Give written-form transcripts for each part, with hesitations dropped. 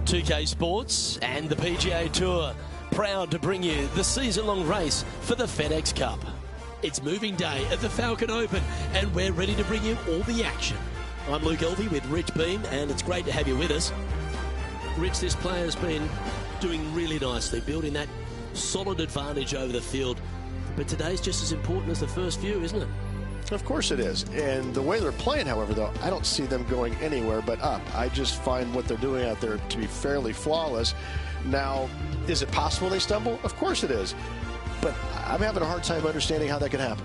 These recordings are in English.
2K Sports and the PGA Tour, proud to bring you the season-long race for the FedEx Cup. It's moving day at the Falcon Open, and we're ready to bring you all the action. I'm Luke Elvey with Rich Beem, and it's great to have you with us. Rich, this player's been doing really nicely, building that solid advantage over the field. But today's just as important as the first few, isn't it? Of course it is. And the way they're playing, however, though, I don't see them going anywhere but up. I just find what they're doing out there to be fairly flawless. Now, is it possible they stumble? Of course it is. But I'm having a hard time understanding how that could happen.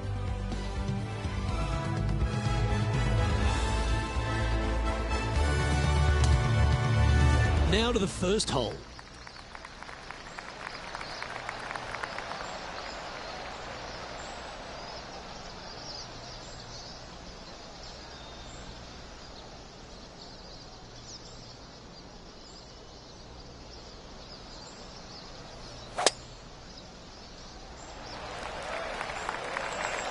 Now to the first hole.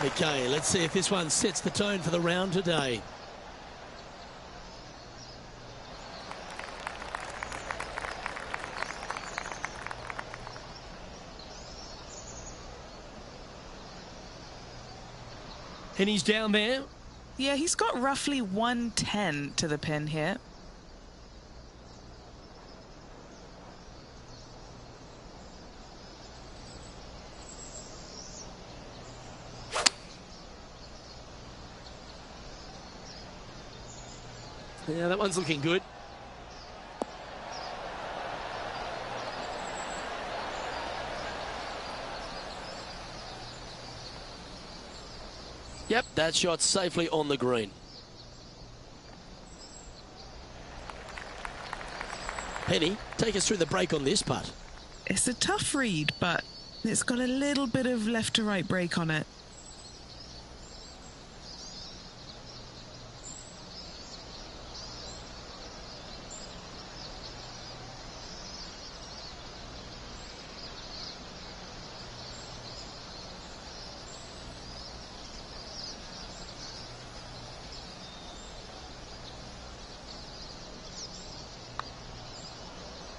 Okay, let's see if this one sets the tone for the round today. And he's down there. Yeah, he's got roughly 110 to the pin here. Yeah, that one's looking good. Yep, that shot safely on the green. Penny, take us through the break on this putt. It's a tough read, but it's got a little bit of left to right break on it.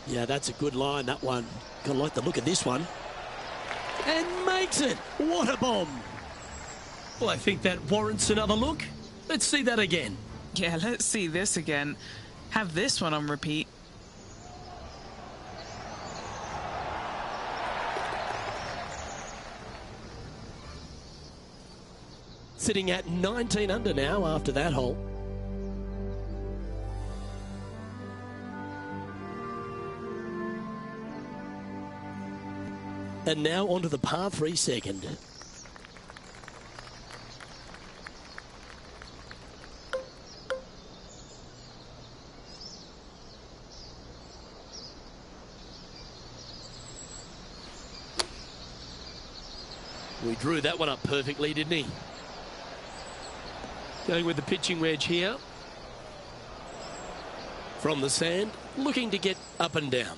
Yeah, that's a good line, that one. Gonna like the look of this one. And makes it. What a bomb. Well, I think that warrants another look. Let's see that again. Yeah, let's see this again. Have this one on repeat. Sitting at 19 under now after that hole. And now onto the par 3 second. We drew that one up perfectly, didn't he? Going with the pitching wedge here. From the sand, looking to get up and down.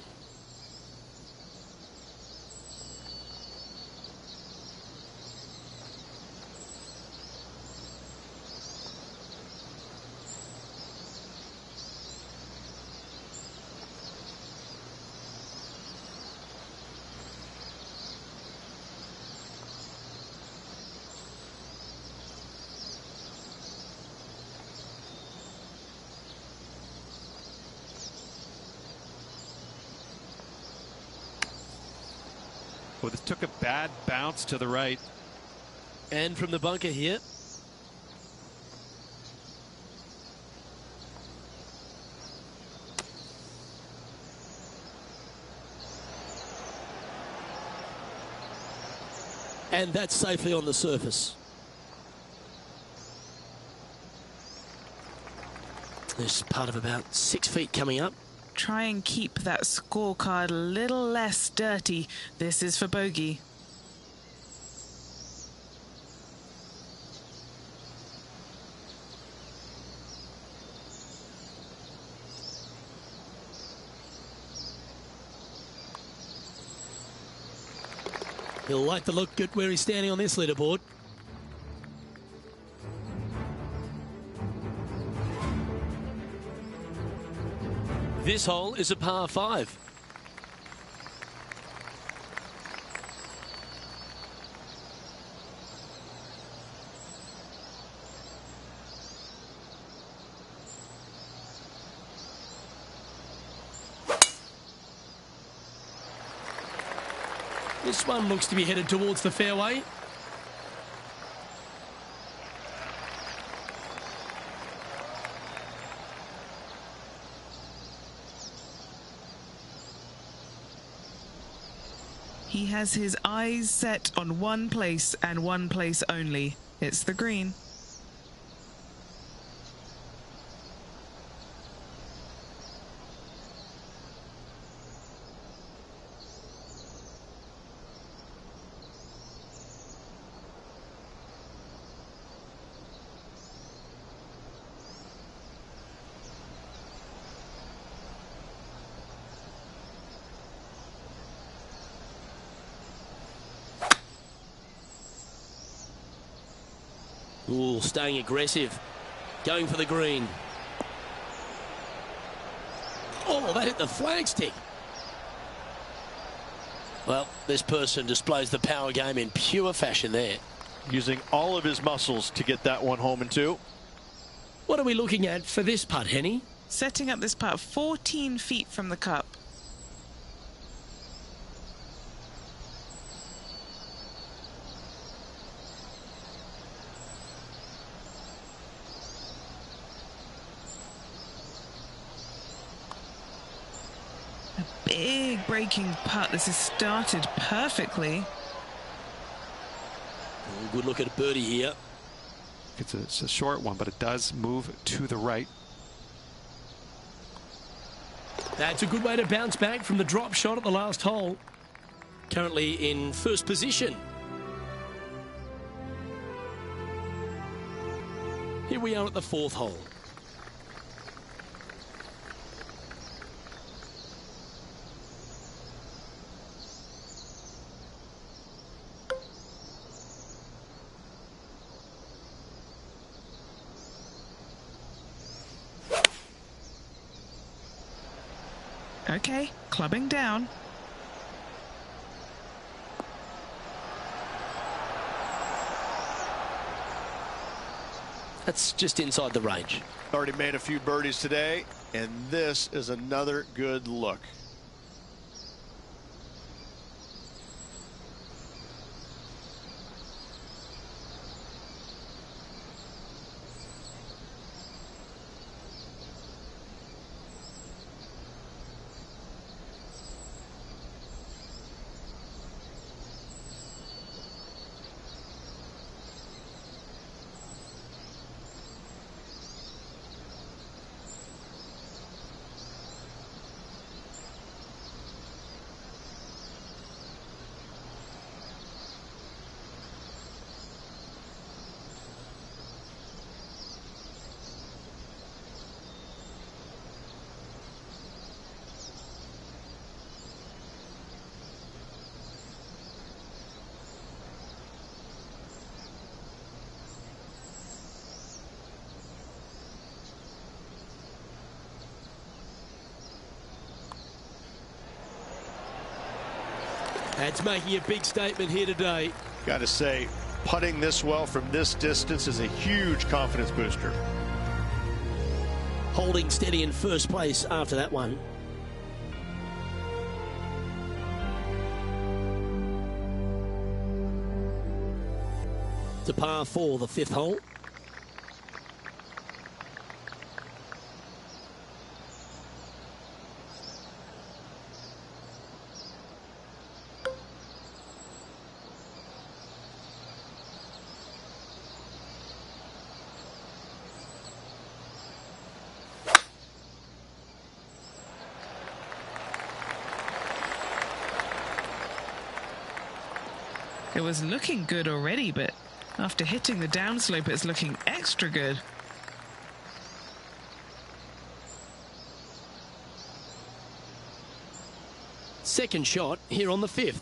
Well, this took a bad bounce to the right. And from the bunker here. And that's safely on the surface. There's part of about 6 feet coming up. Try and keep that scorecard a little less dirty. This is for bogey. He'll like the look at where he's standing on this leaderboard. This hole is a par 5. This one looks to be headed towards the fairway. He has his eyes set on one place and one place only. It's the green. Ooh, staying aggressive. Going for the green. Oh, that hit the flagstick. Well, this person displays the power game in pure fashion there. Using all of his muscles to get that one home and two. What are we looking at for this putt, Henny? Setting up this putt 14 feet from the cup. Big breaking putt. This has started perfectly. Ooh, good look at a birdie here. It's a short one, but it does move to the right. That's a good way to bounce back from the drop shot at the last hole. Currently in first position. Here we are at the 4th hole. Okay, clubbing down. That's just inside the range. Already made a few birdies today, and this is another good look. That's making a big statement here today. Got to say, putting this well from this distance is a huge confidence booster. Holding steady in first place after that one. To par 4, the 5th hole. It was looking good already, but after hitting the downslope, it's looking extra good. Second shot here on the 5th.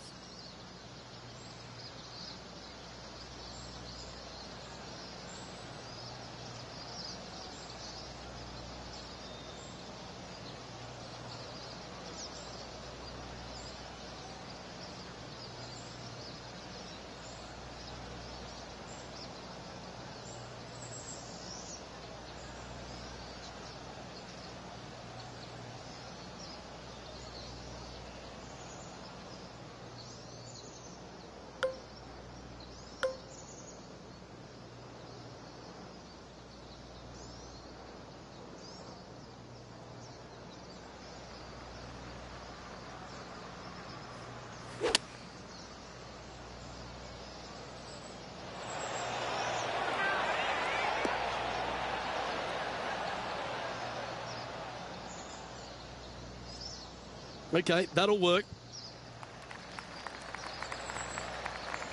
Okay, that'll work.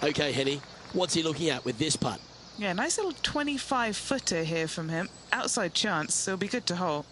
Okay, Henny, what's he looking at with this putt? Yeah, nice little 25-footer here from him. Outside chance, so it'll be good to hole.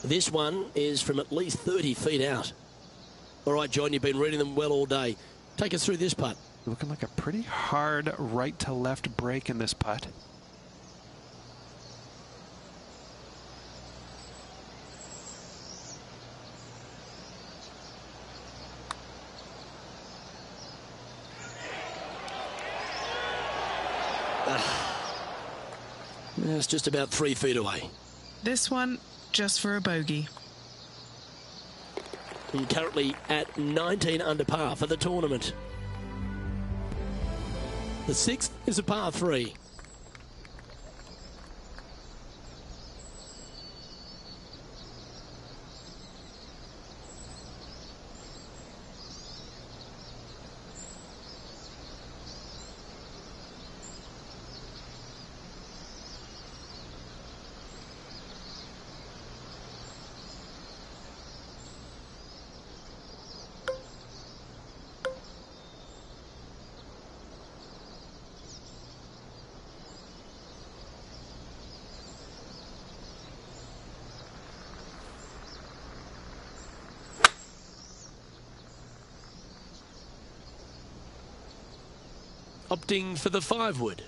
This one is from at least 30 feet out. All right, John, you've been reading them well all day. Take us through this putt. Looking like a pretty hard right to left break in this putt. It's just about 3 feet away. This one, just for a bogey. And currently at 19 under par for the tournament. The 6th is a par 3. Opting for the 5-wood.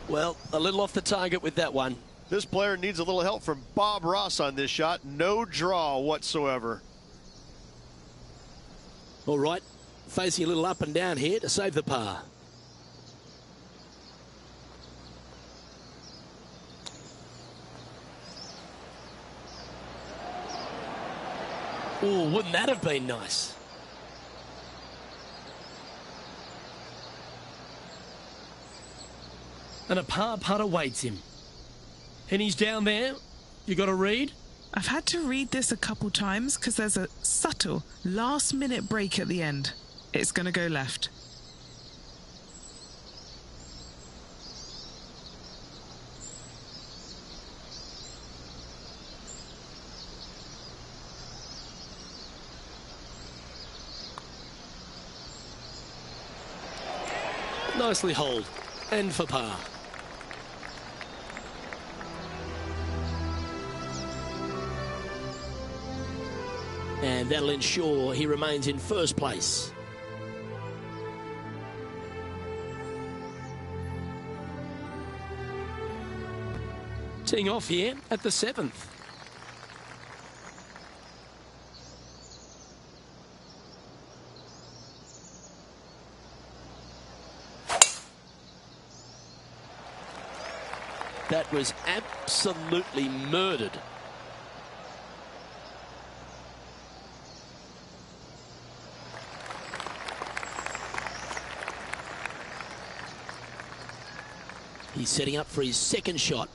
Well, a little off the target with that one. This player needs a little help from Bob Ross on this shot. No draw whatsoever. All right, facing a little up and down here to save the par. Oh, wouldn't that have been nice? And a par putt awaits him. And he's down there. You got to read? I've had to read this a couple times because there's a subtle last-minute break at the end. It's going to go left. Nicely holed. And for par. And that'll ensure he remains in first place. Teeing off here at the 7th. That was absolutely murdered. He's setting up for his second shot.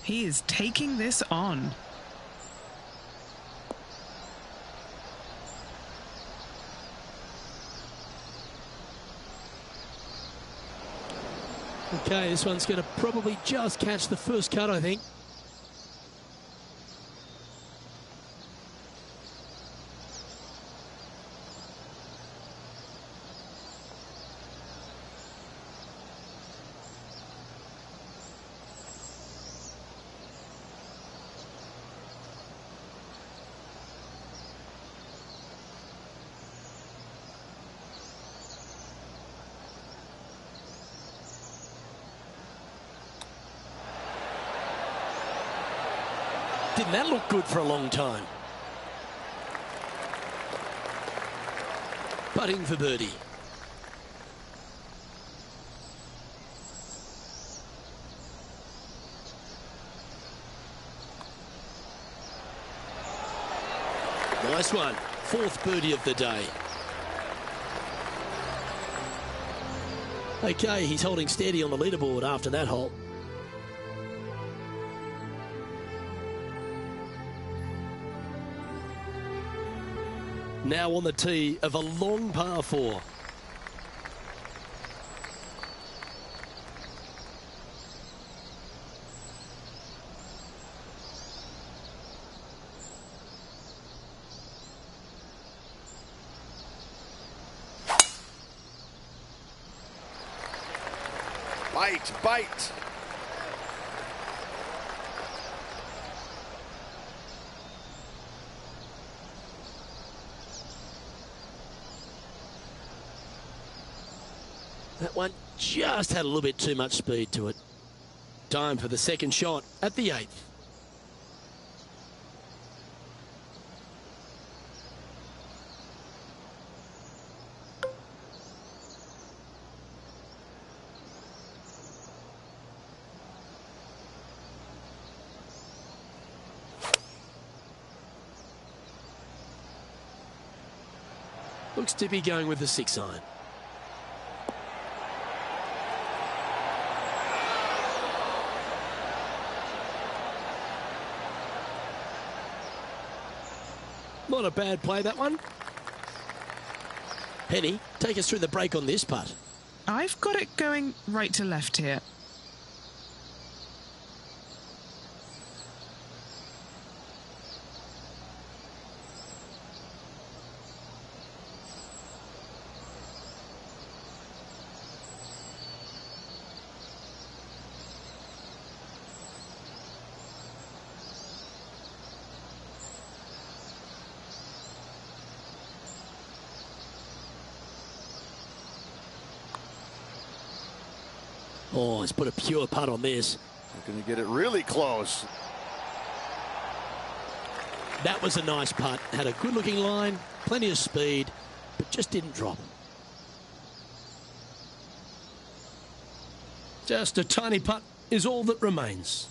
He is taking this on. Okay, this one's going to probably just catch the first cut, I think. Didn't that look good for a long time? Putting for birdie. Nice one. Fourth birdie of the day. Okay, he's holding steady on the leaderboard after that hole. Now on the tee of a long par 4. Bite. That one just had a little bit too much speed to it. Time for the second shot at the 8th. Looks to be going with the 6-iron. Not a bad play, that one. Penny, take us through the break on this putt. I've got it going right to left here. Oh, he's put a pure putt on this. They're going to get it really close. That was a nice putt. Had a good-looking line, plenty of speed, but just didn't drop. Just a tiny putt is all that remains.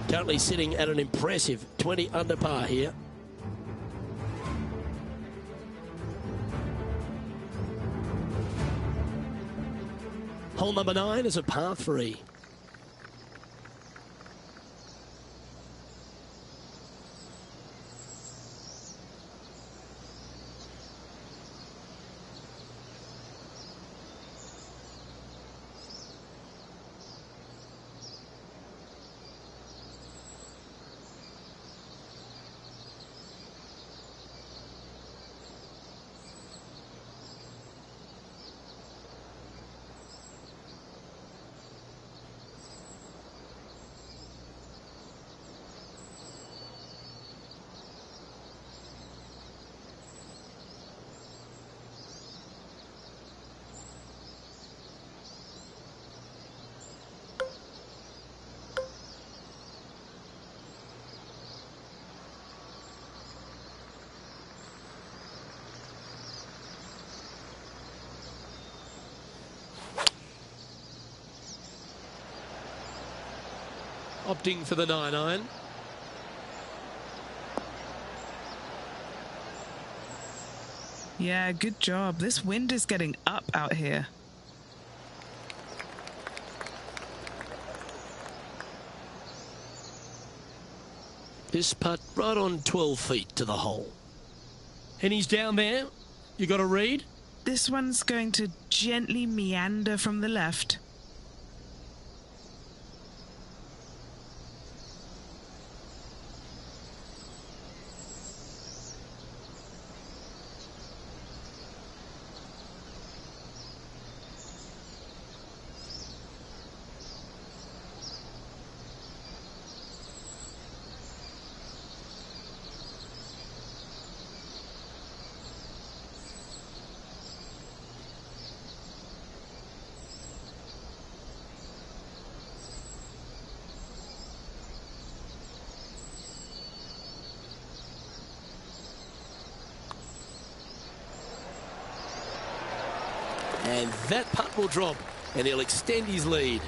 Currently sitting at an impressive 20 under par here. Hole number 9 is a par 3. Opting for the 9-iron. Yeah, good job. This wind is getting up out here. This putt right on 12 feet to the hole. And he's down there. You got a read? This one's going to gently meander from the left. And that putt will drop, and he'll extend his lead.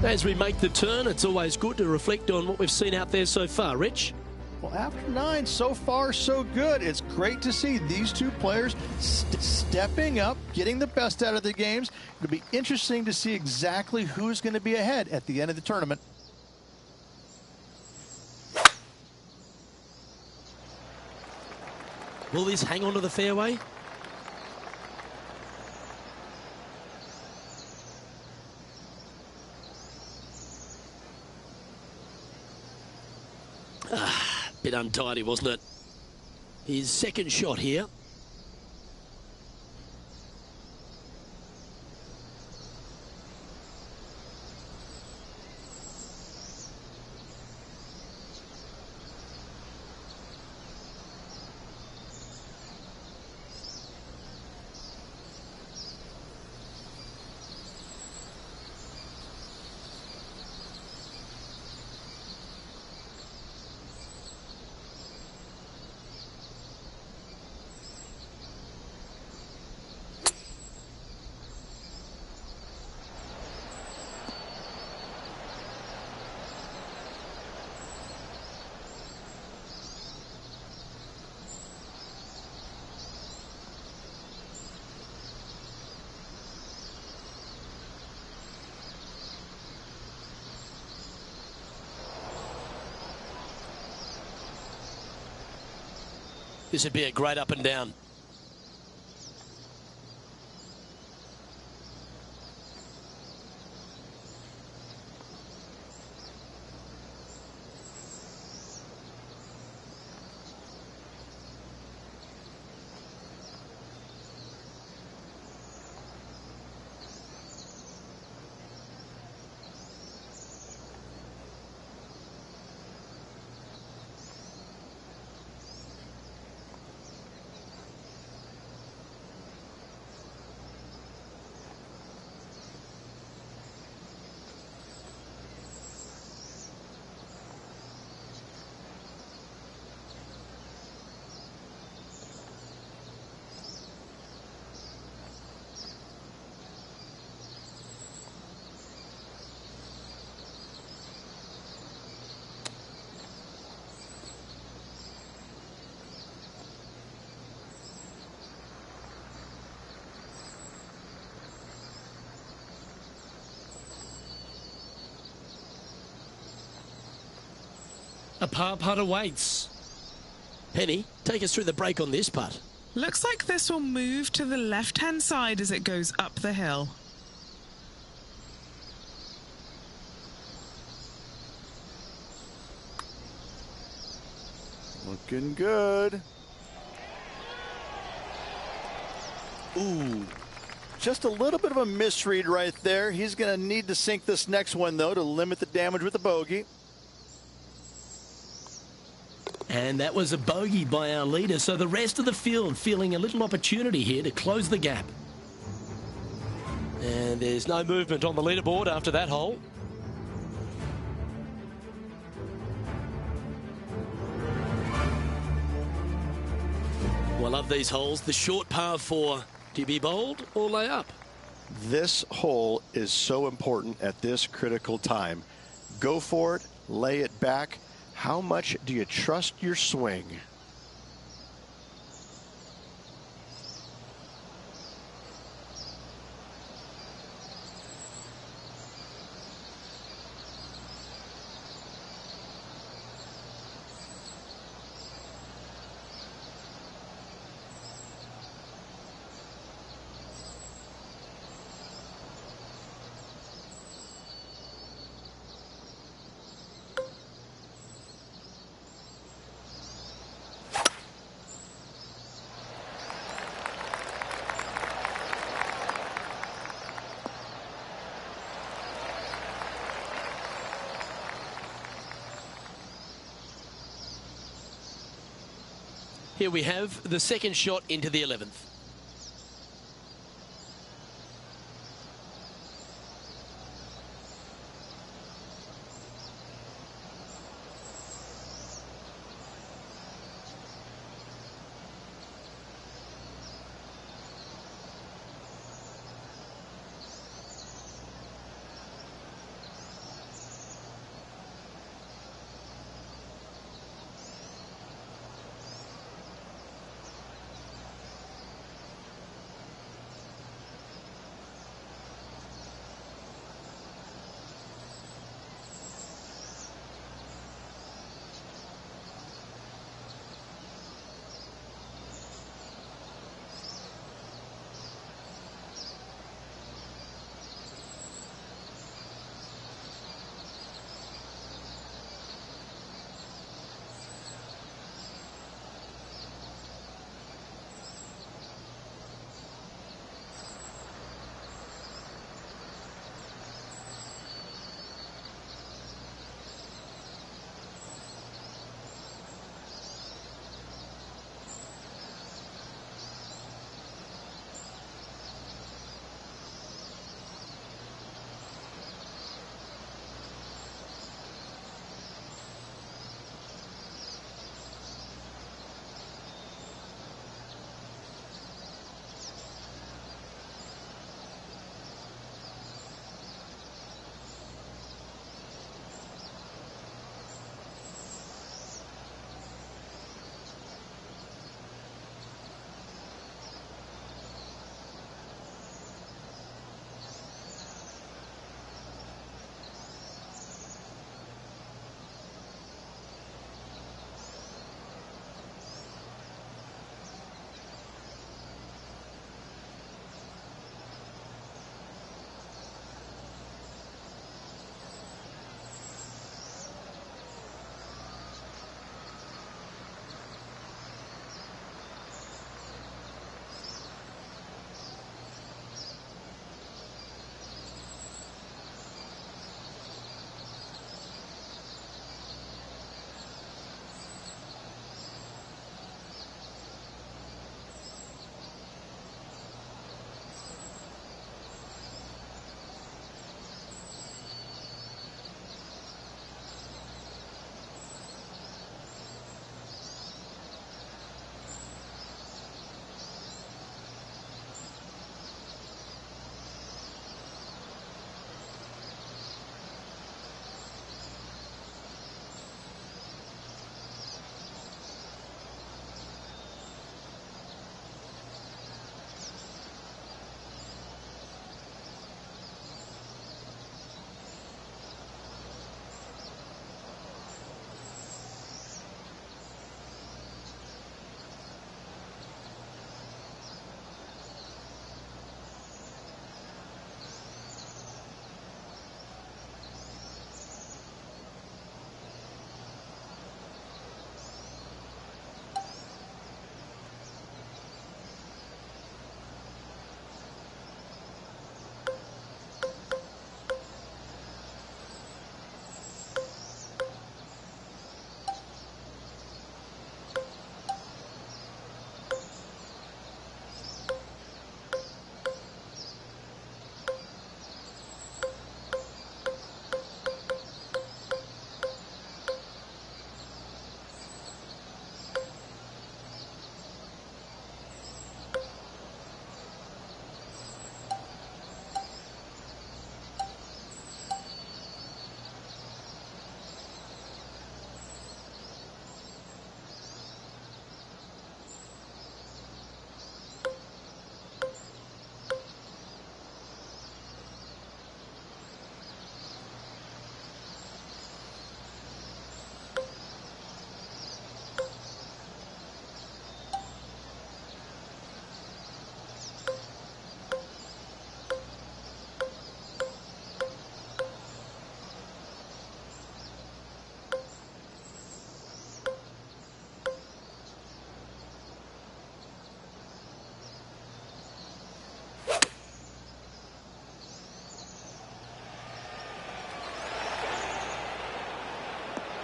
As we make the turn, it's always good to reflect on what we've seen out there so far. Rich? Well, after 9, so far so good. It's great to see these two players stepping up, getting the best out of the games. It'll be interesting to see exactly who's going to be ahead at the end of the tournament. Will this hang on to the fairway? Bit untidy, wasn't it? His second shot here. This would be a great up and down. A par putt awaits. Penny, take us through the break on this putt. Looks like this will move to the left-hand side as it goes up the hill. Looking good. Ooh. Just a little bit of a misread right there. He's going to need to sink this next one, though, to limit the damage with the bogey. And that was a bogey by our leader, so the rest of the field feeling a little opportunity here to close the gap. And there's no movement on the leaderboard after that hole. Well, I love these holes. The short par 4. Do you be bold or lay up? This hole is so important at this critical time. Go for it, lay it back. How much do you trust your swing? Here we have the second shot into the 11th.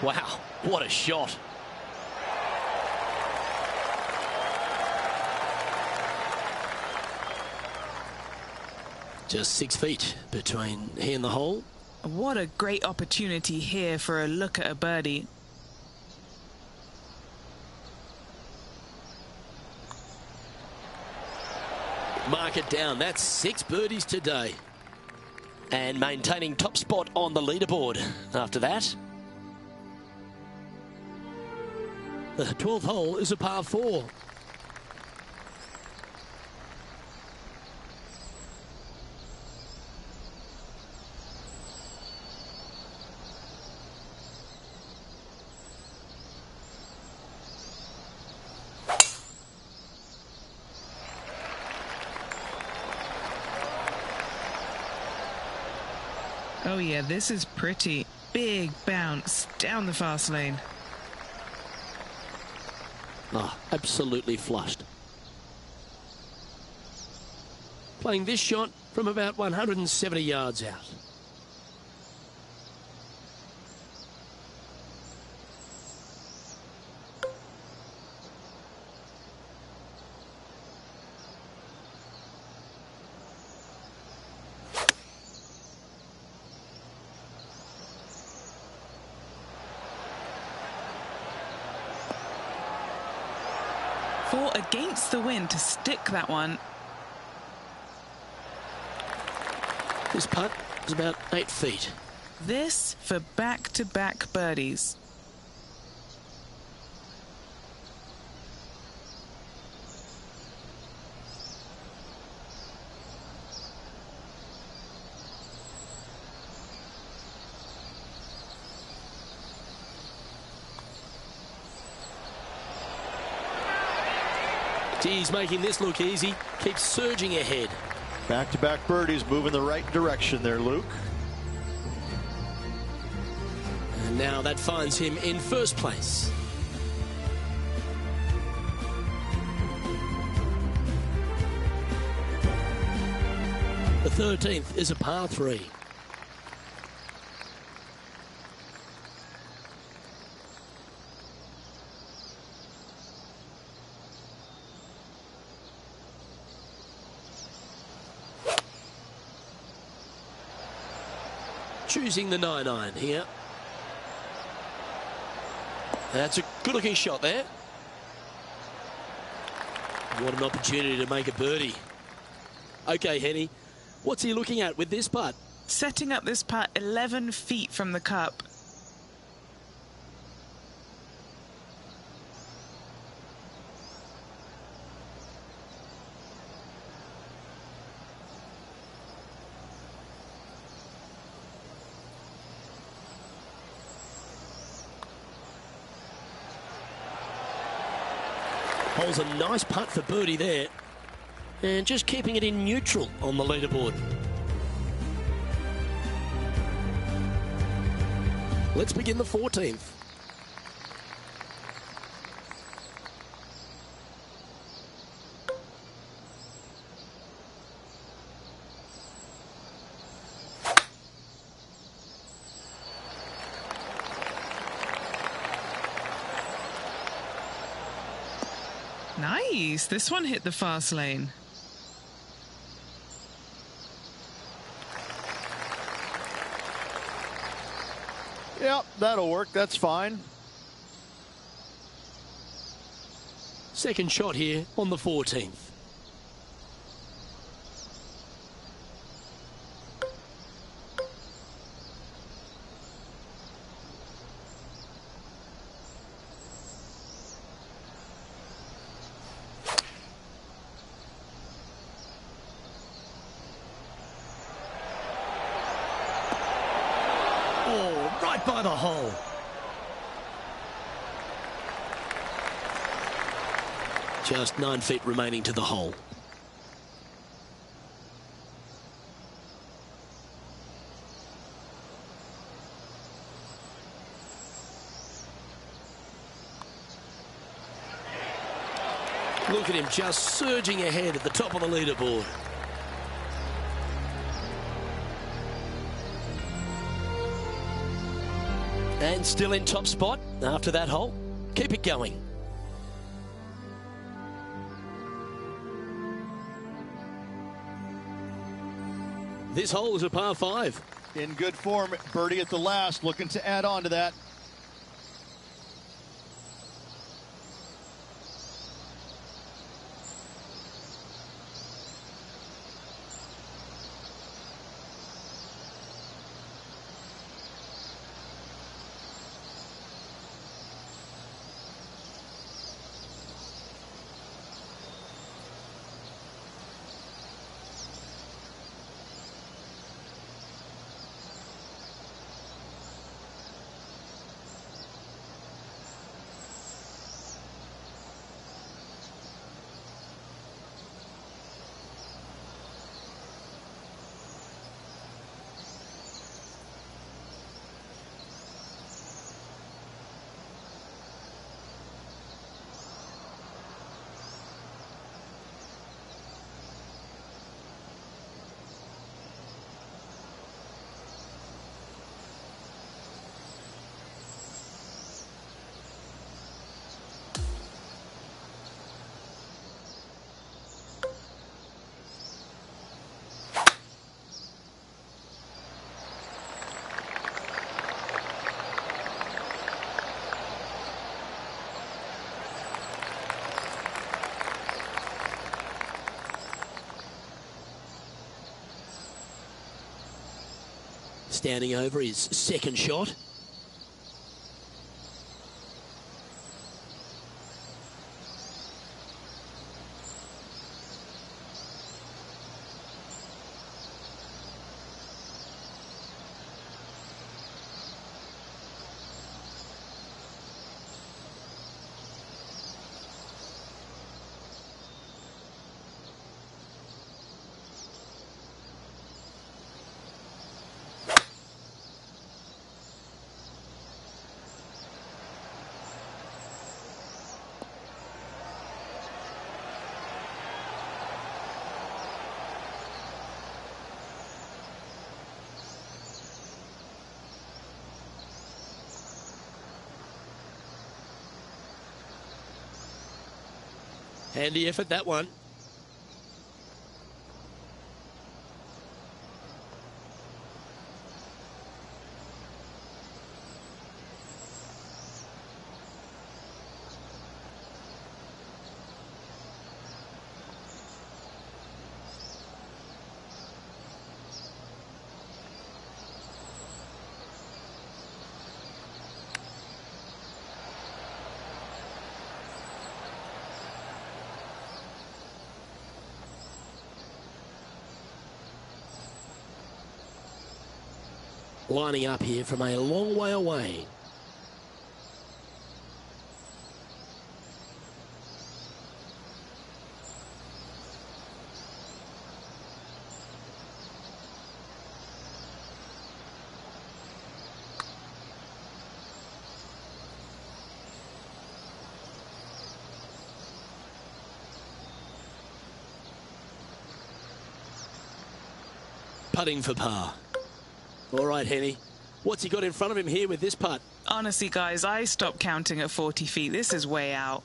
Wow, what a shot. Just 6 feet between he and the hole. What a great opportunity here for a look at a birdie. Mark it down. That's 6 birdies today. And maintaining top spot on the leaderboard after that. The 12th hole is a par 4. Oh yeah, this is pretty. Big bounce down the fast lane. Oh, absolutely flushed. Playing this shot from about 170 yards out. Fought against the wind to stick that one. This putt is about 8 feet. This for back-to-back birdies. He's making this look easy. Keeps surging ahead. Back-to-back birdies, moving the right direction there, Luke. And now that finds him in first place. The 13th is a par 3. Choosing the 9-iron here. That's a good-looking shot there. What an opportunity to make a birdie. Okay, Henny, what's he looking at with this putt? Setting up this putt 11 feet from the cup. Holds a nice putt for birdie there. And just keeping it in neutral on the leaderboard. Let's begin the 14th. Nice. This one hit the fast lane. Yep, that'll work. That's fine. Second shot here on the 14th. Oh, right by the hole. Just 9 feet remaining to the hole. Look at him just surging ahead at the top of the leaderboard. And still in top spot after that hole. Keep it going. This hole is a par 5. In good form, birdie at the last, looking to add on to that. Standing over his second shot. Handy effort, that one. Lining up here from a long way away. Putting for par. All right, Henny. What's he got in front of him here with this putt? Honestly, guys, I stopped counting at 40 feet. This is way out.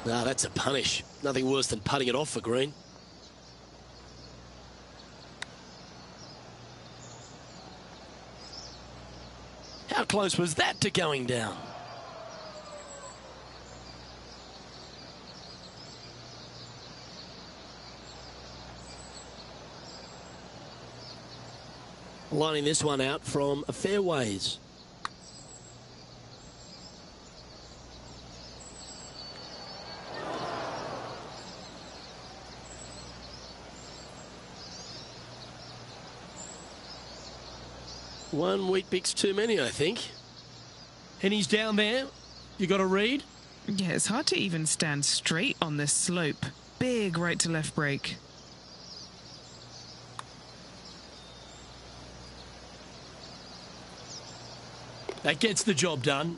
Nah, that's a punish. Nothing worse than putting it off for green. How close was that to going down? Lining this one out from a fairways. One wheat bix too many, I think. And he's down there. You got a read? Yeah, it's hard to even stand straight on this slope. Big right to left break. That gets the job done.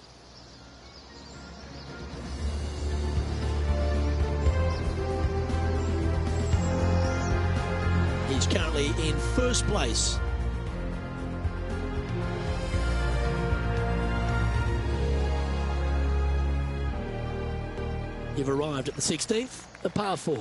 He's currently in first place. You've arrived at the 16th, a par 4.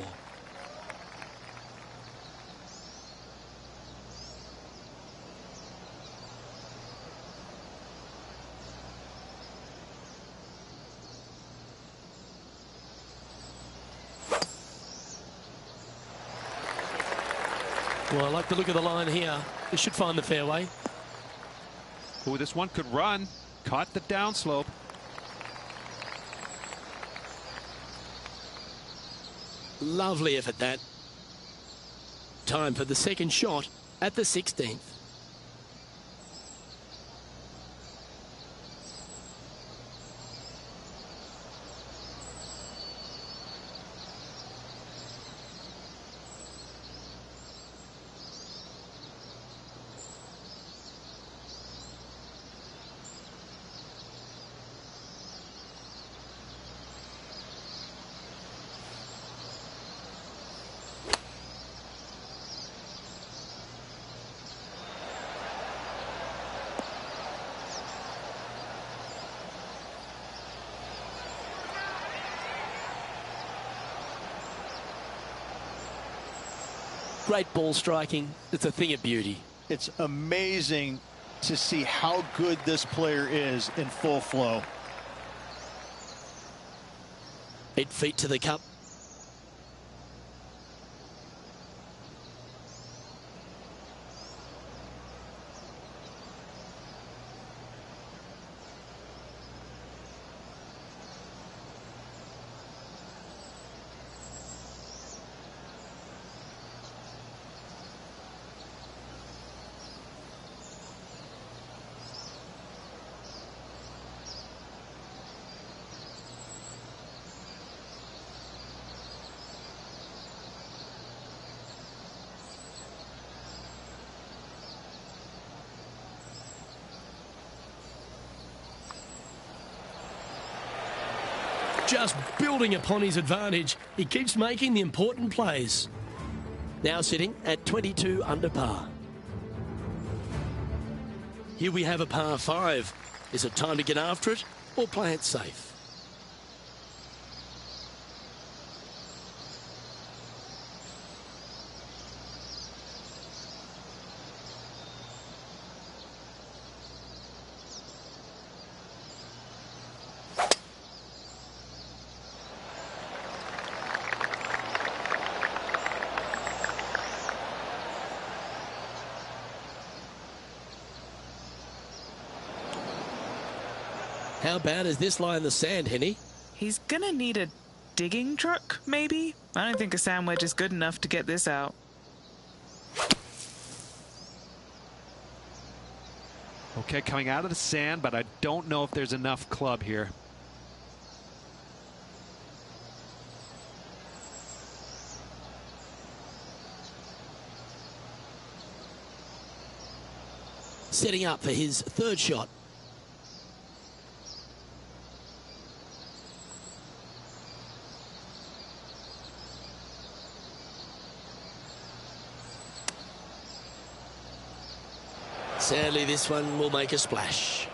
Well, I like the look of the line here. This should find the fairway. Oh, this one could run. Caught the downslope. Lovely effort, that. Time for the second shot at the 16th. Great ball striking. It's a thing of beauty. It's amazing to see how good this player is in full flow. 8 feet to the cup. Just building upon his advantage. He keeps making the important plays. Now sitting at 22 under par. Here we have a par 5. Is it time to get after it or play it safe? How bad is this lie in the sand, Henny? He's gonna need a digging truck, maybe? I don't think a sand wedge is good enough to get this out. Okay, coming out of the sand, but I don't know if there's enough club here. Setting up for his third shot. Sadly, this one will make a splash.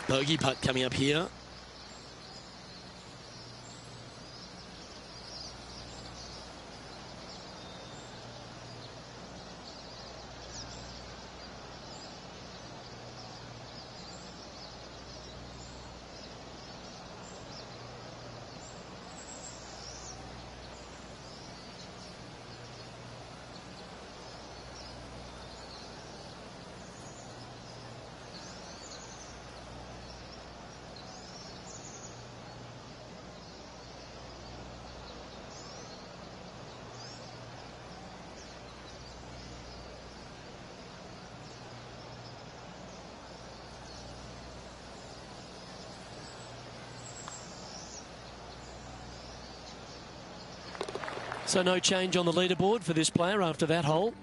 Bogey putt coming up here. So no change on the leaderboard for this player after that hole.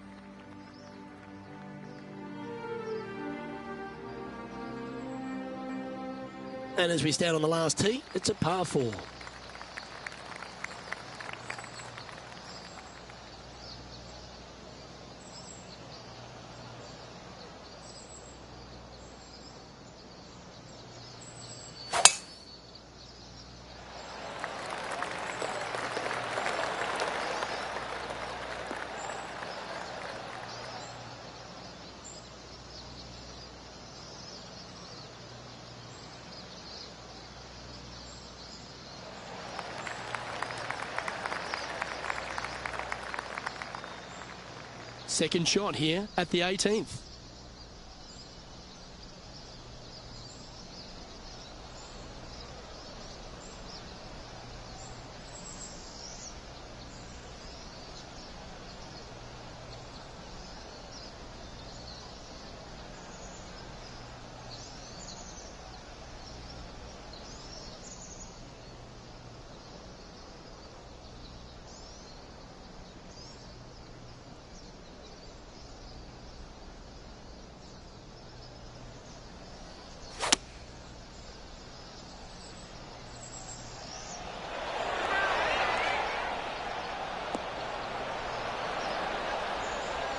And as we stand on the last tee, it's a par 4. Second shot here at the 18th.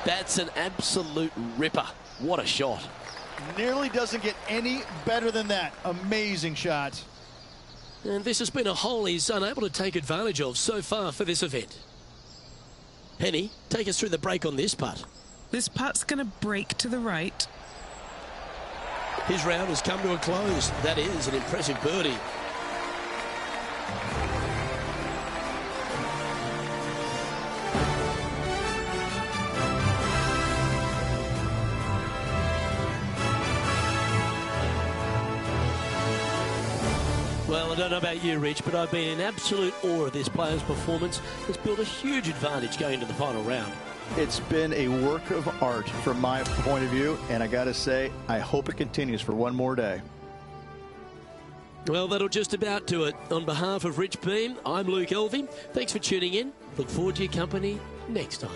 That's an absolute ripper. What a shot. Nearly doesn't get any better than that. Amazing shot. And this has been a hole he's unable to take advantage of so far for this event. Henny, take us through the break on this putt. This putt's going to break to the right. His round has come to a close. That is an impressive birdie. Well, I don't know about you, Rich, but I've been in absolute awe of this player's performance. It's built a huge advantage going into the final round. It's been a work of art from my point of view, and I got to say, I hope it continues for one more day. Well, that'll just about do it. On behalf of Rich Beem, I'm Luke Elvey. Thanks for tuning in. Look forward to your company next time.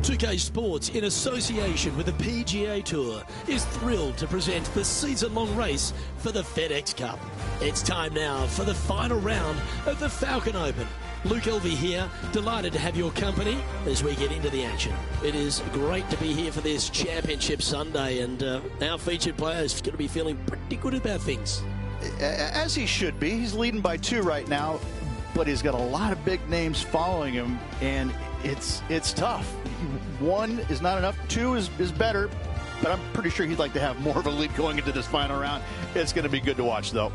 2K Sports, in association with the PGA Tour, is thrilled to present the season-long race for the FedEx Cup. It's time now for the final round of the Falcon Open. Luke Elvy here, delighted to have your company as we get into the action. It is great to be here for this Championship Sunday, and our featured player is going to be feeling pretty good about things. As he should be. He's leading by 2 right now, but he's got a lot of big names following him, and it's tough. 1 is not enough. 2 is better, but I'm pretty sure he'd like to have more of a lead going into this final round. It's going to be good to watch, though.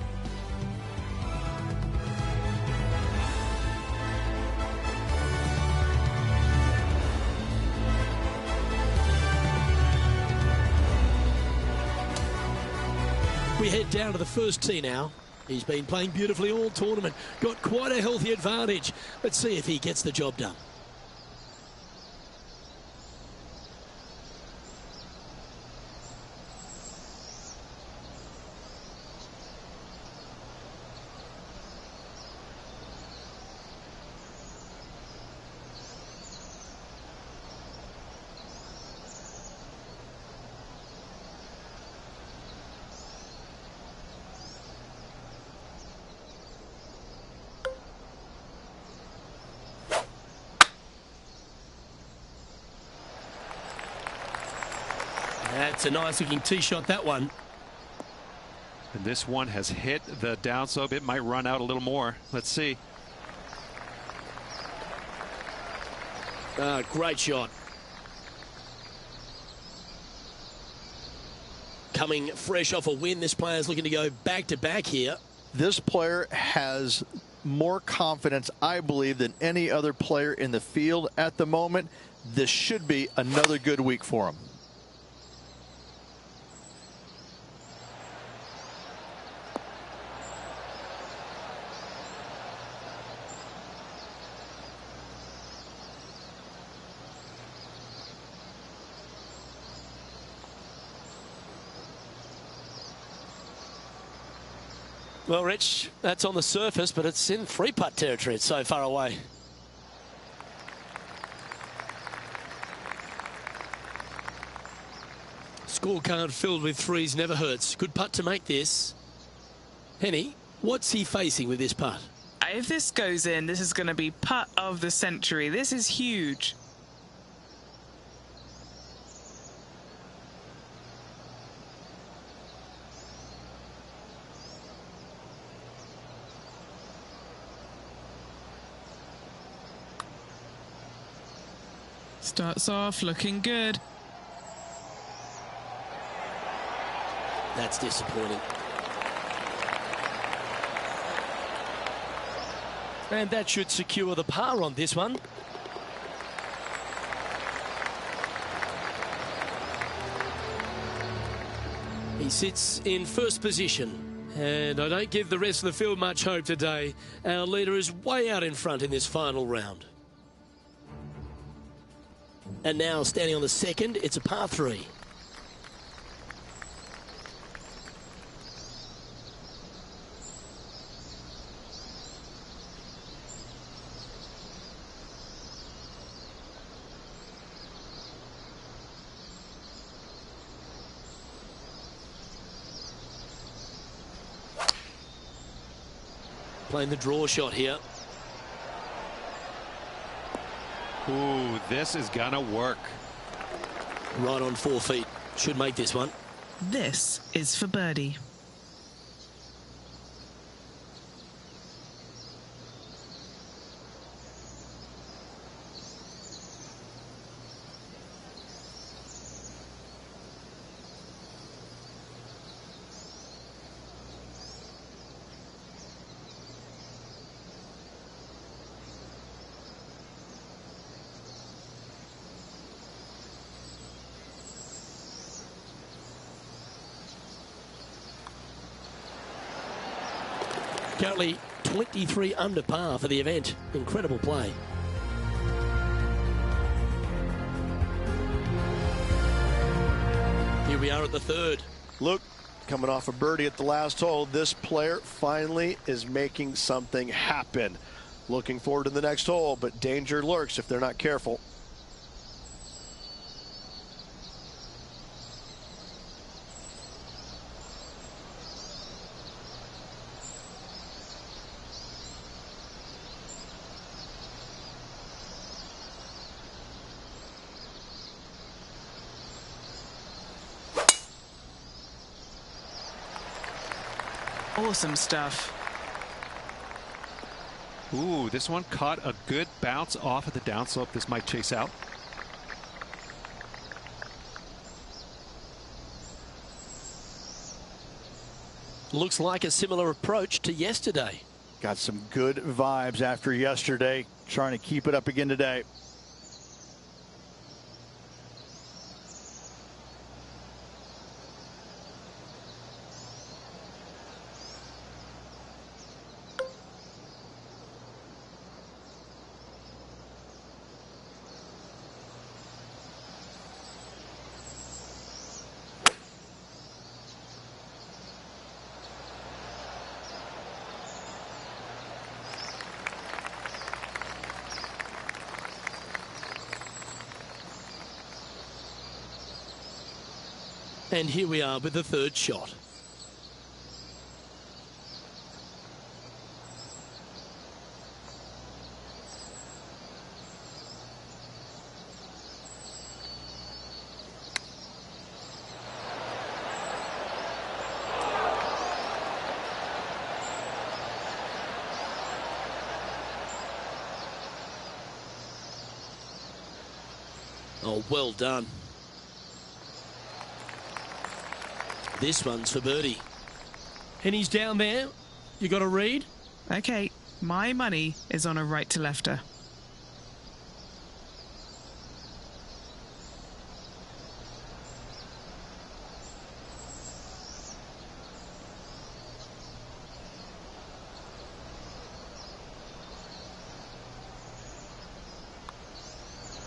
We head down to the first tee now. He's been playing beautifully all tournament. Got quite a healthy advantage. Let's see if he gets the job done. That's a nice looking tee shot, that one. And this one has hit the downslope. It might run out a little more. Let's see. Great shot. Coming fresh off a win, this player's looking to go back-to-back here. This player has more confidence, I believe, than any other player in the field at the moment. This should be another good week for him. Well, Rich, that's on the surface, but it's in 3-putt territory. It's so far away. Scorecard filled with 3s never hurts. Good putt to make this. Henny, what's he facing with this putt? If this goes in, this is going to be putt of the century. This is huge. Starts off looking good. That's disappointing. And that should secure the par on this one. He sits in first position, and I don't give the rest of the field much hope today. Our leader is way out in front in this final round. And now standing on the second, it's a par 3. Playing the draw shot here. Ooh, this is gonna work. Right on 4 feet. Should make this one. This is for birdie. Currently 23 under par for the event. Incredible play. Here we are at the third. Luke, coming off a birdie at the last hole, this player finally is making something happen. Looking forward to the next hole, but danger lurks if they're not careful. Awesome stuff. Ooh, this one caught a good bounce off of the downslope. This might chase out. Looks like a similar approach to yesterday. Got some good vibes after yesterday. Trying to keep it up again today. And here we are with the third shot. Oh, well done. This one's for birdie. And he's down there. You got a read? Okay, my money is on a right to lefter.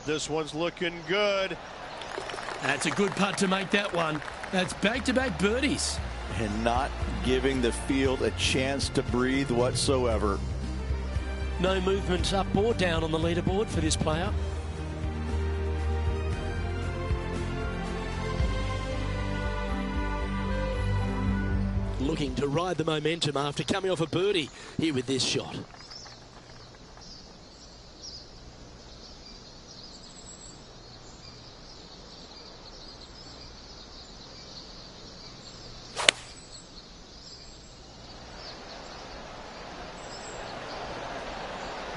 This one's looking good. That's a good putt to make that one. That's back-to-back birdies. And not giving the field a chance to breathe whatsoever. No movement up or down on the leaderboard for this player. Looking to ride the momentum after coming off a birdie here with this shot.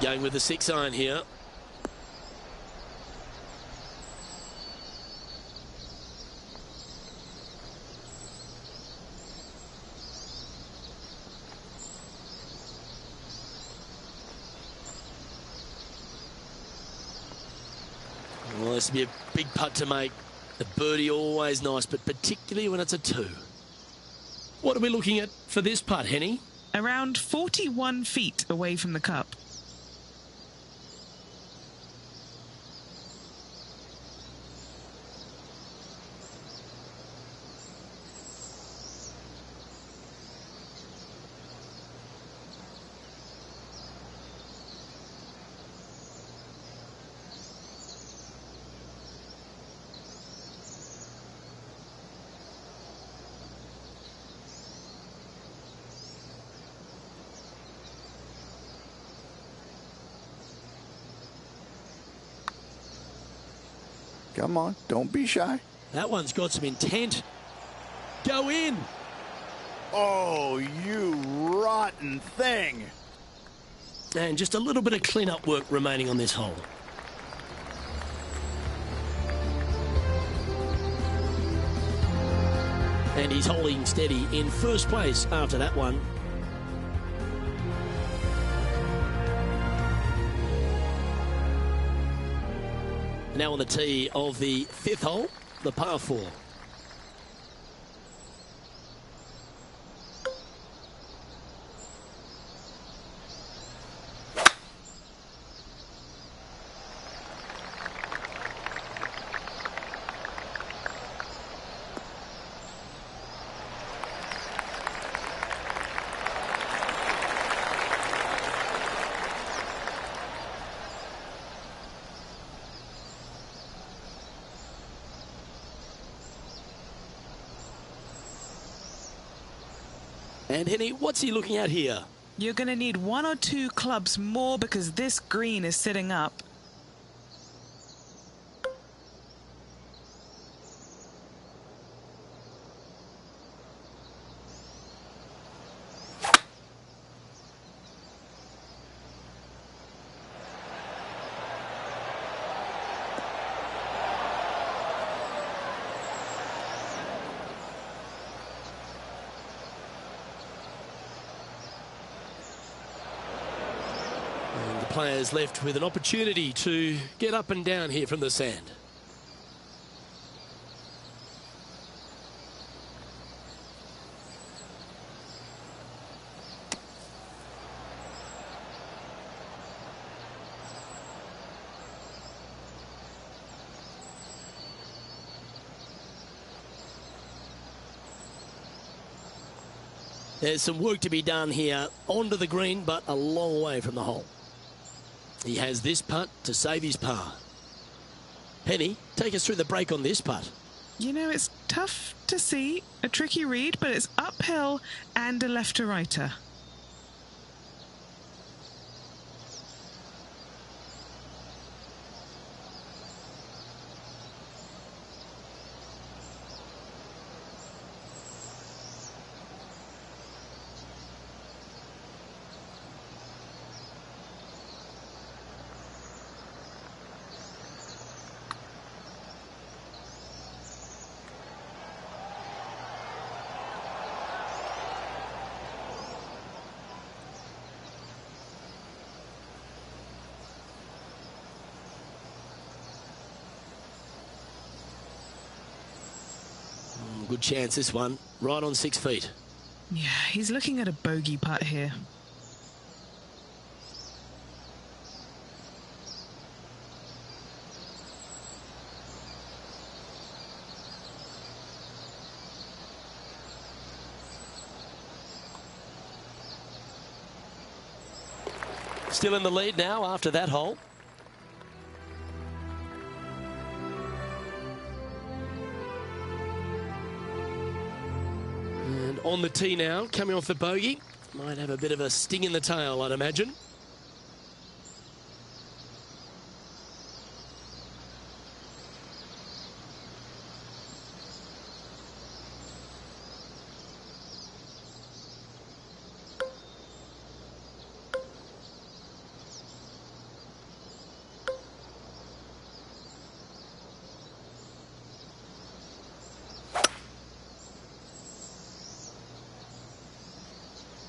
Going with the 6-iron here. Well, this will be a big putt to make. The birdie always nice, but particularly when it's a 2. What are we looking at for this putt, Henny? Around 41 feet away from the cup. Come on, don't be shy. That one's got some intent. Go in. Oh, you rotten thing. And just a little bit of clean-up work remaining on this hole. And he's holding steady in first place after that one. Now on the tee of the 5th hole, the par 4. And Henny, what's he looking at here? You're going to need 1 or 2 clubs more because this green is sitting up. players left with an opportunity to get up and down here from the sand. There's some work to be done here onto the green, but a long way from the hole. He has this putt to save his par. Penny, take us through the break on this putt. You know, it's tough to see, a tricky read, but it's uphill and a left-to-righter. Good chance this one, right on 6 feet. Yeah, he's looking at a bogey putt here. Still in the lead now after that hole. And on the tee now, coming off the bogey. Might have a bit of a sting in the tail, I'd imagine.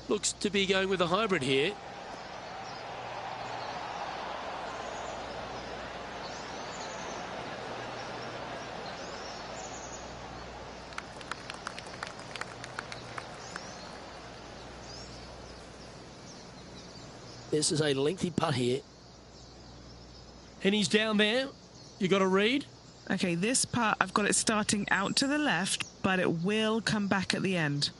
Looks to be going with a hybrid here. This is a lengthy putt here. And he's down there. You got a read? Okay, this putt, I've got it starting out to the left, but it will come back at the end.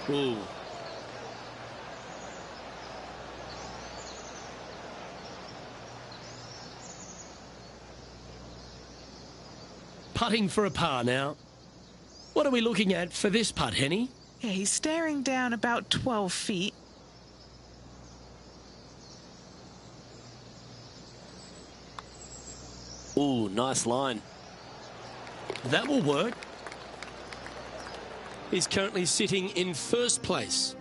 Ooh. Putting for a par now. What are we looking at for this putt, Henny? Yeah, he's staring down about 12 feet. Ooh, nice line. That will work. He's currently sitting in first place.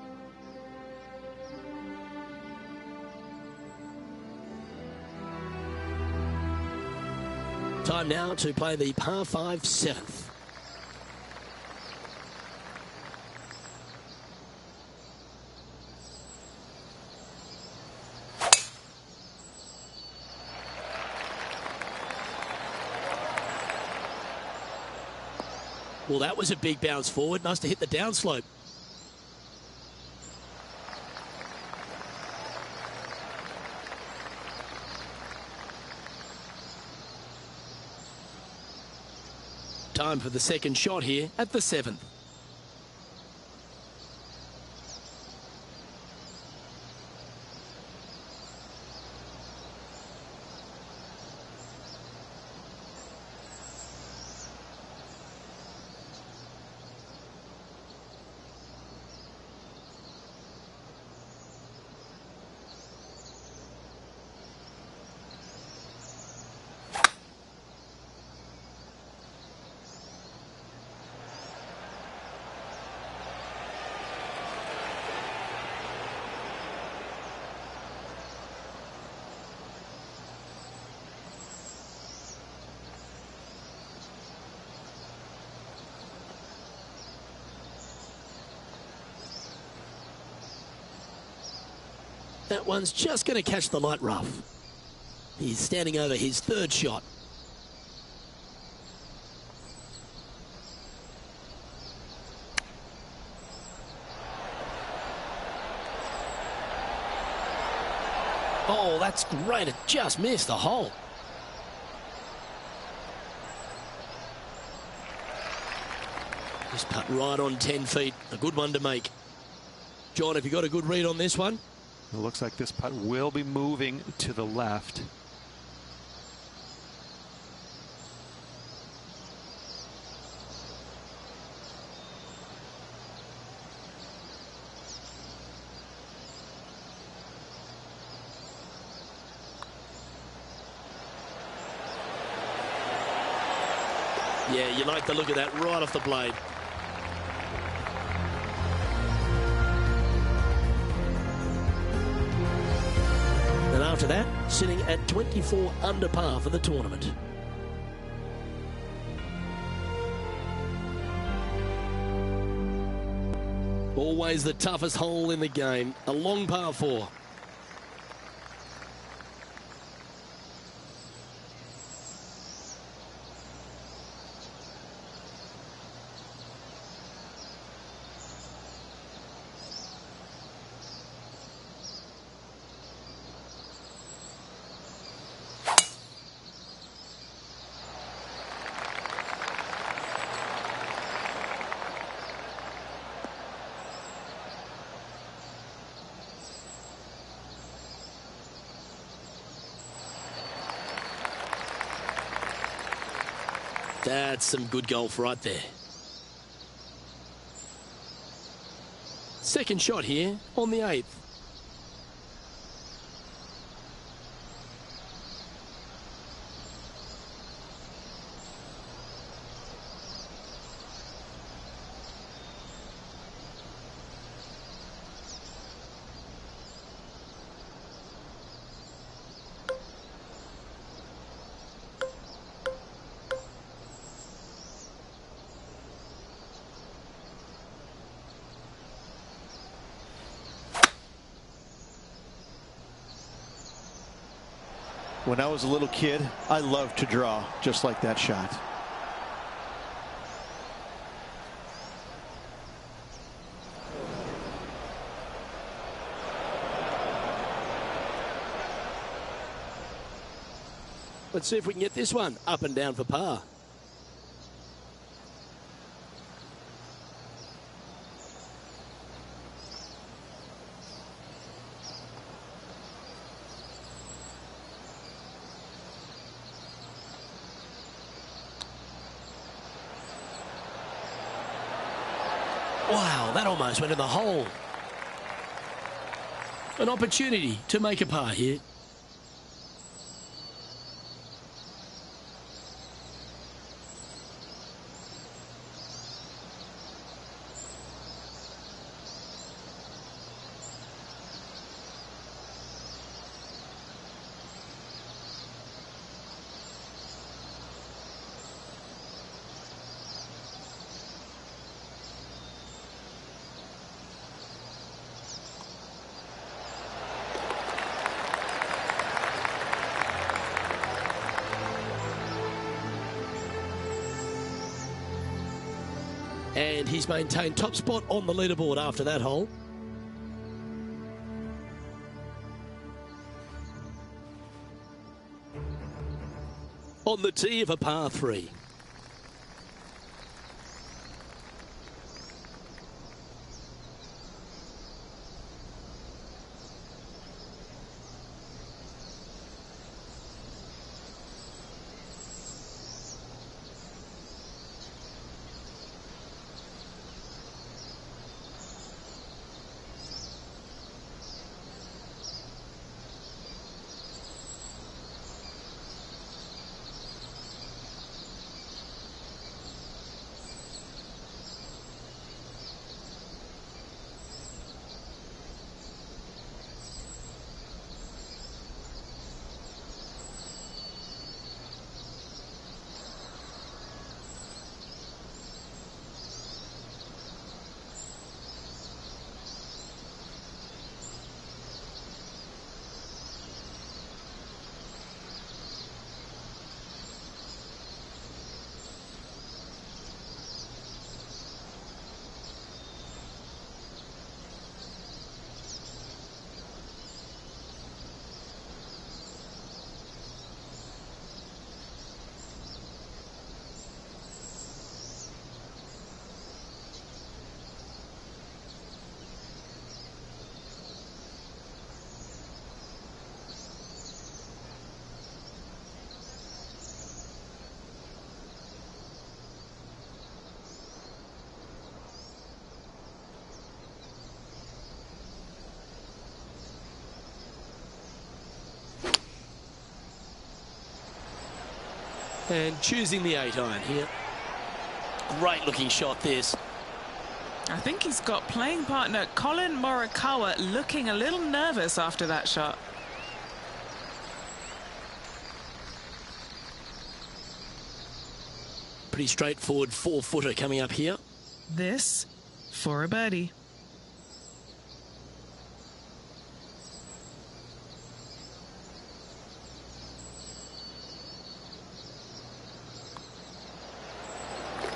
Time now to play the par 5 7th. Well, that was a big bounce forward. Must have hit the downslope. Time for the second shot here at the 7th. That one's just going to catch the light rough. He's standing over his third shot. Oh, that's great. It just missed the hole. Just putt right on 10 feet. A good one to make. John, have you got a good read on this one? It looks like this putt will be moving to the left. Yeah, you like the look of that right off the blade. And after that, sitting at 24 under par for the tournament. Always the toughest hole in the game, a long par 4. That's some good golf right there. Second shot here on the 8th. When I was a little kid, I loved to draw just like that shot. Let's see if we can get this one up and down for par. Wow, that almost went in the hole. An opportunity to make a par here. And he's maintained top spot on the leaderboard after that hole. On the tee of a par 3. And choosing the 8-iron here. Great looking shot this. I think he's got playing partner Colin Morikawa looking a little nervous after that shot. Pretty straightforward 4-footer coming up here. This for a birdie.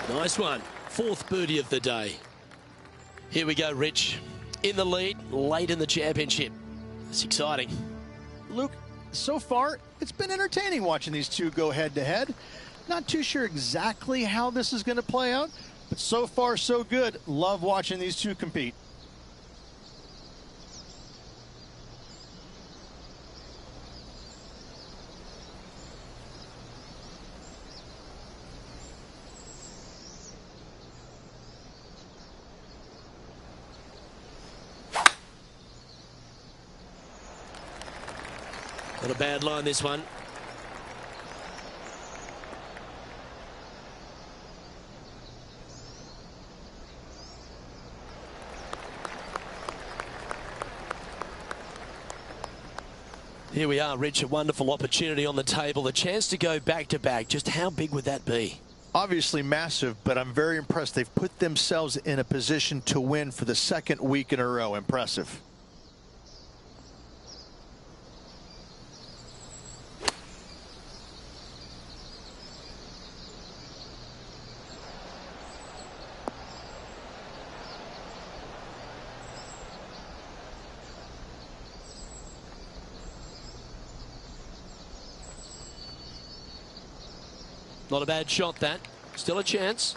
Nice one. 4th birdie of the day. Here we go, Rich. In the lead, late in the championship. It's exciting. Luke, so far, it's been entertaining watching these two go head-to-head. Not too sure exactly how this is going to play out, but so far, so good. Love watching these two compete. Not a bad line, this one. Here we are, Rich, a wonderful opportunity on the table, the chance to go back-to-back. Just how big would that be? Obviously massive, but I'm very impressed. They've put themselves in a position to win for the 2nd week in a row. Impressive. Not a bad shot, that. Still a chance.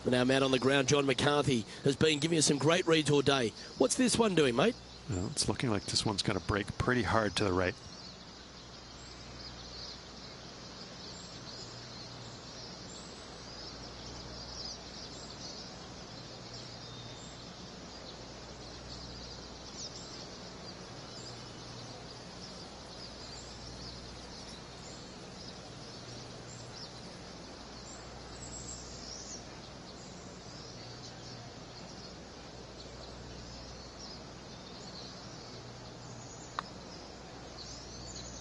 But our man on the ground, John McCarthy, has been giving us some great reads all day. What's this one doing, mate? Well, it's looking like this one's going to break pretty hard to the right.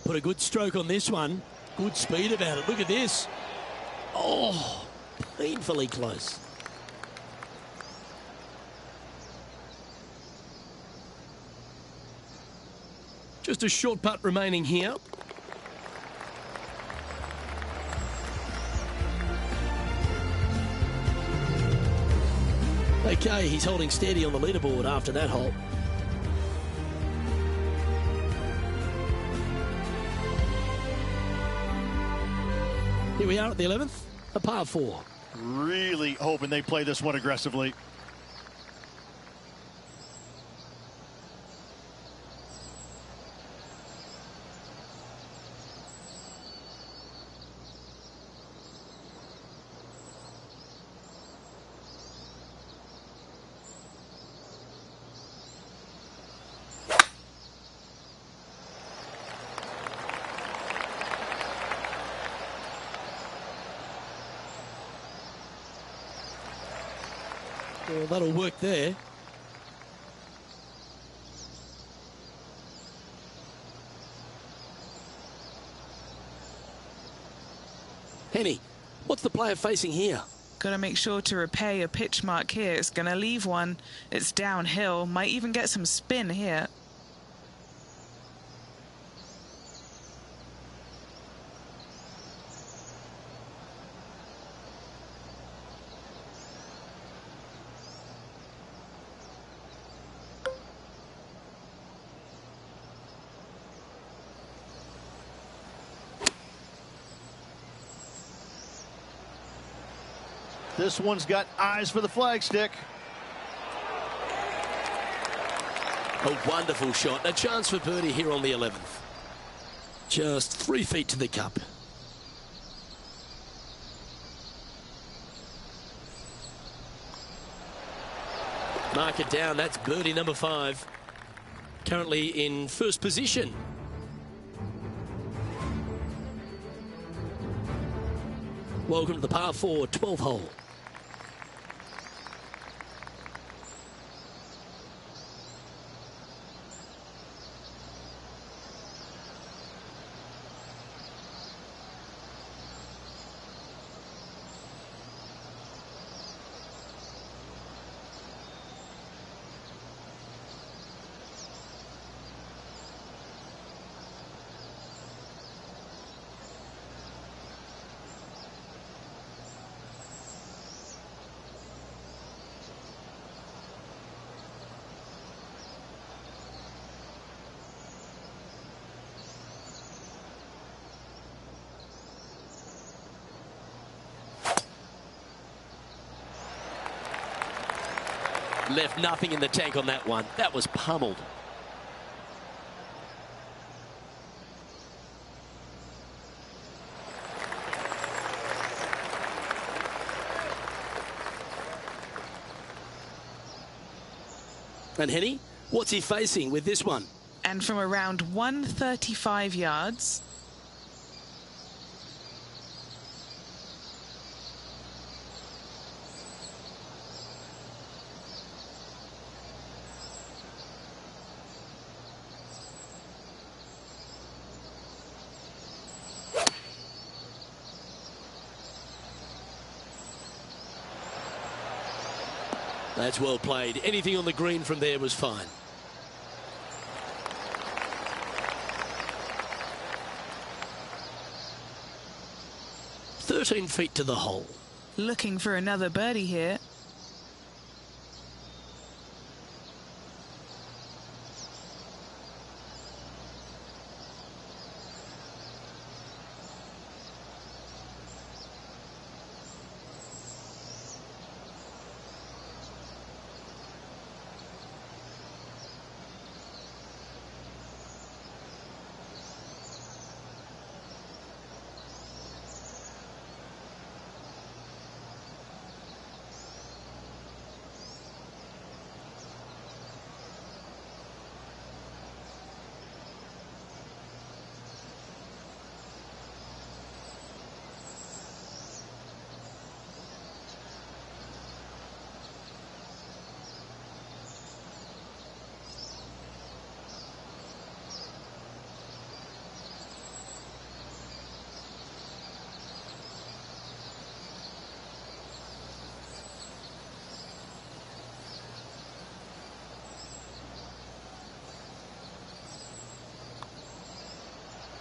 Put a good stroke on this one. Good speed about it. Look at this. Oh, painfully close. Just a short putt remaining here. Okay, he's holding steady on the leaderboard after that hole. Here we are at the 11th, a par 4. Really hoping they play this one aggressively. Well, that'll work there. Henny, what's the player facing here? Got to make sure to repair your pitch mark here. It's going to leave one. It's downhill. Might even get some spin here. This one's got eyes for the flagstick. A wonderful shot. A chance for birdie here on the 11th. Just 3 feet to the cup. Mark it down. That's birdie number 5. Currently in first position. Welcome to the par 4 12th hole. Left nothing in the tank on that one. That was pummeled. And Henny, what's he facing with this one? And from around 135 yards. That's well played. Anything on the green from there was fine. "13 feet to the hole." Looking for another birdie here.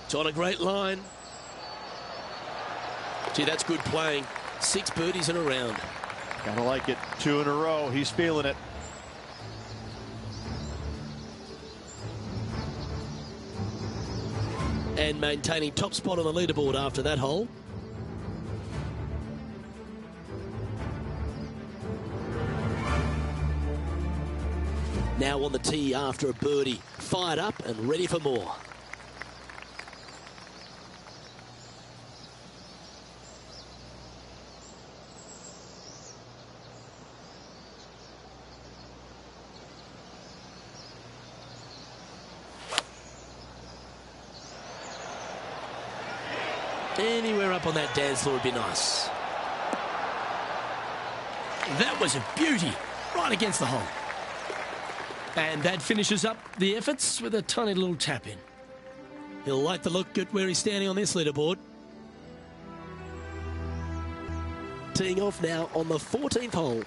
It's on a great line. Gee, that's good playing. 6 birdies in a round. Gotta like it. 2 in a row. He's feeling it. And maintaining top spot on the leaderboard after that hole. Now on the tee after a birdie. Fired up and ready for more. Anywhere up on that dance floor would be nice. That was a beauty, right against the hole. And that finishes up the efforts with a tiny little tap in. He'll like the look at where he's standing on this leaderboard. Teeing off now on the 14th hole.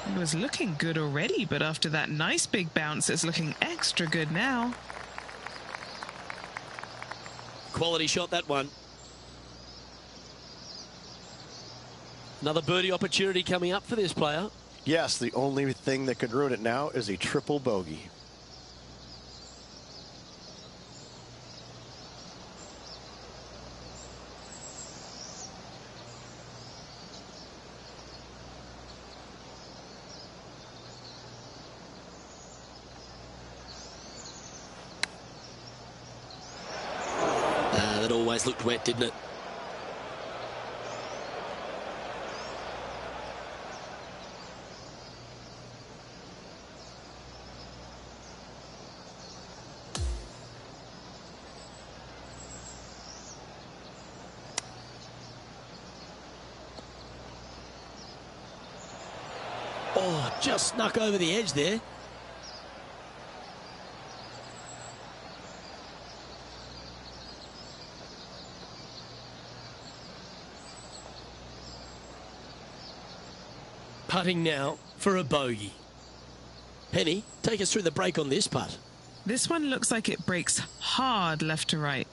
It was looking good already, but after that nice big bounce, it's looking extra good now. Quality shot, that one. Another birdie opportunity coming up for this player. Yes, the only thing that could ruin it now is a triple bogey. that always looked wet, didn't it? Oh, just snuck over the edge there. Putting now for a bogey. Penny, take us through the break on this putt. This one looks like it breaks hard left to right.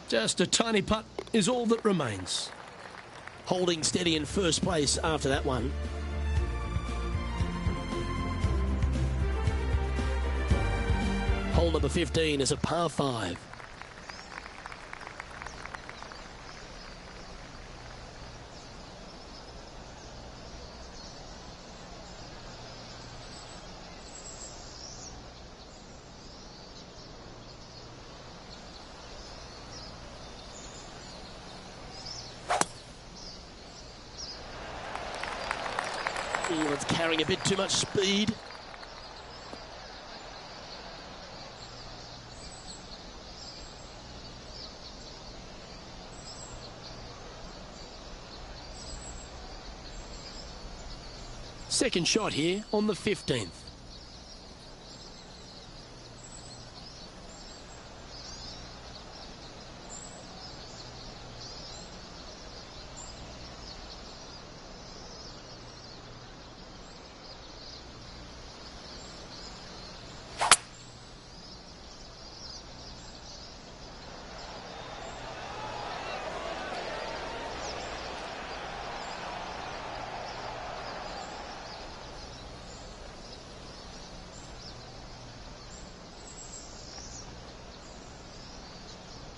Just a tiny putt is all that remains. Holding steady in first place after that one. Hole number 15 is a par 5. Oh, it's carrying a bit too much speed. Second shot here on the 15th.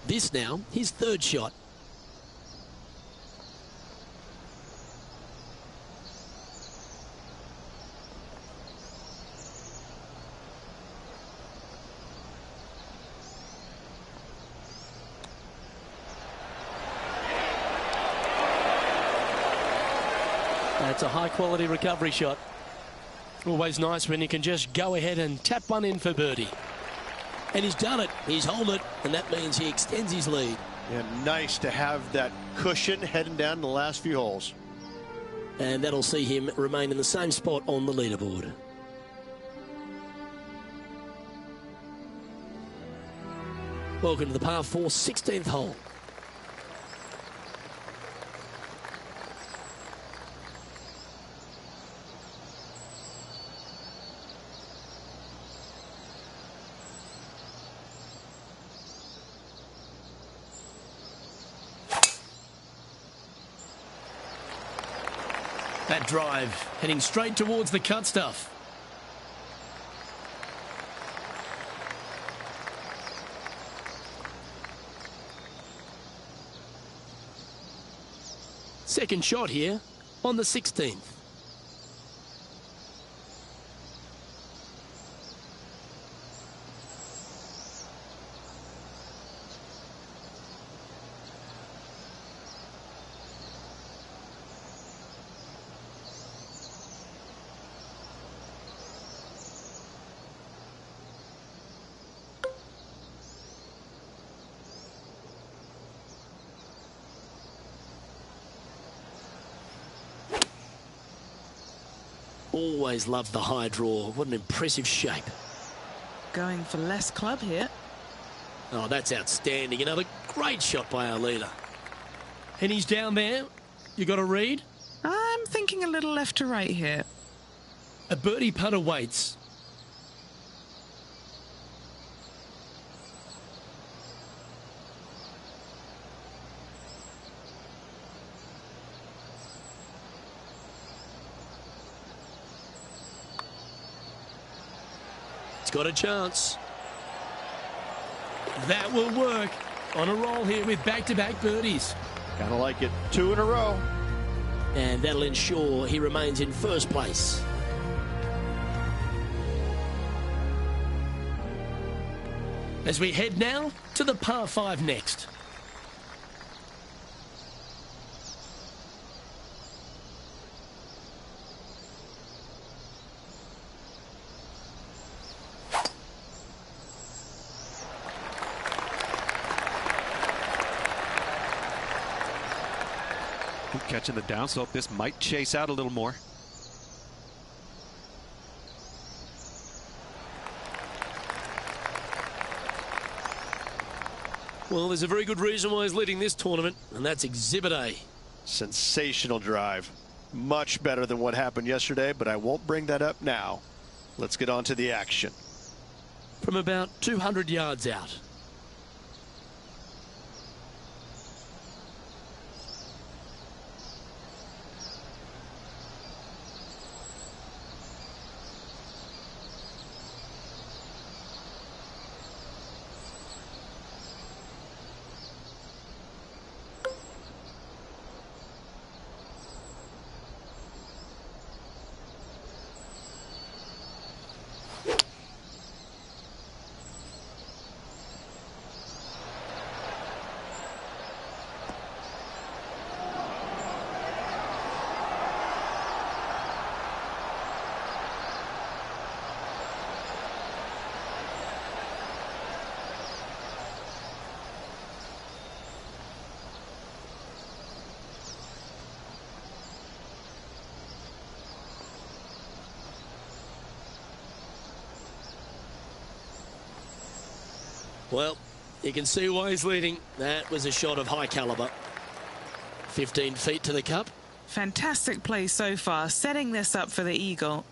This now, his third shot. That's a high quality recovery shot. Always nice when you can just go ahead and tap one in for birdie. And he's done it. He's held it, and that means he extends his lead. And nice to have that cushion heading down the last few holes. And that'll see him remain in the same spot on the leaderboard. Welcome to the par 4 16th hole. That drive heading straight towards the cut stuff. Second shot here on the 16th. Always loved the high draw. What an impressive shape. Going for less club here. Oh, that's outstanding. Another great shot by our leader. And he's down there. You got a read? I'm thinking a little left to right here. A birdie putt awaits. It's got a chance. That will work. On a roll here with back-to-back birdies. Kind of like it. 2 in a row. And that'll ensure he remains in first place. As we head now to the par 5 next. Catching the downslope, this might chase out a little more. Well, there's a very good reason why he's leading this tournament, and that's Exhibit A. Sensational drive. Much better than what happened yesterday, but I won't bring that up now. Let's get on to the action. From about 200 yards out. Well, you can see why he's leading. That was a shot of high caliber. 15 feet to the cup. Fantastic play so far, setting this up for the eagle.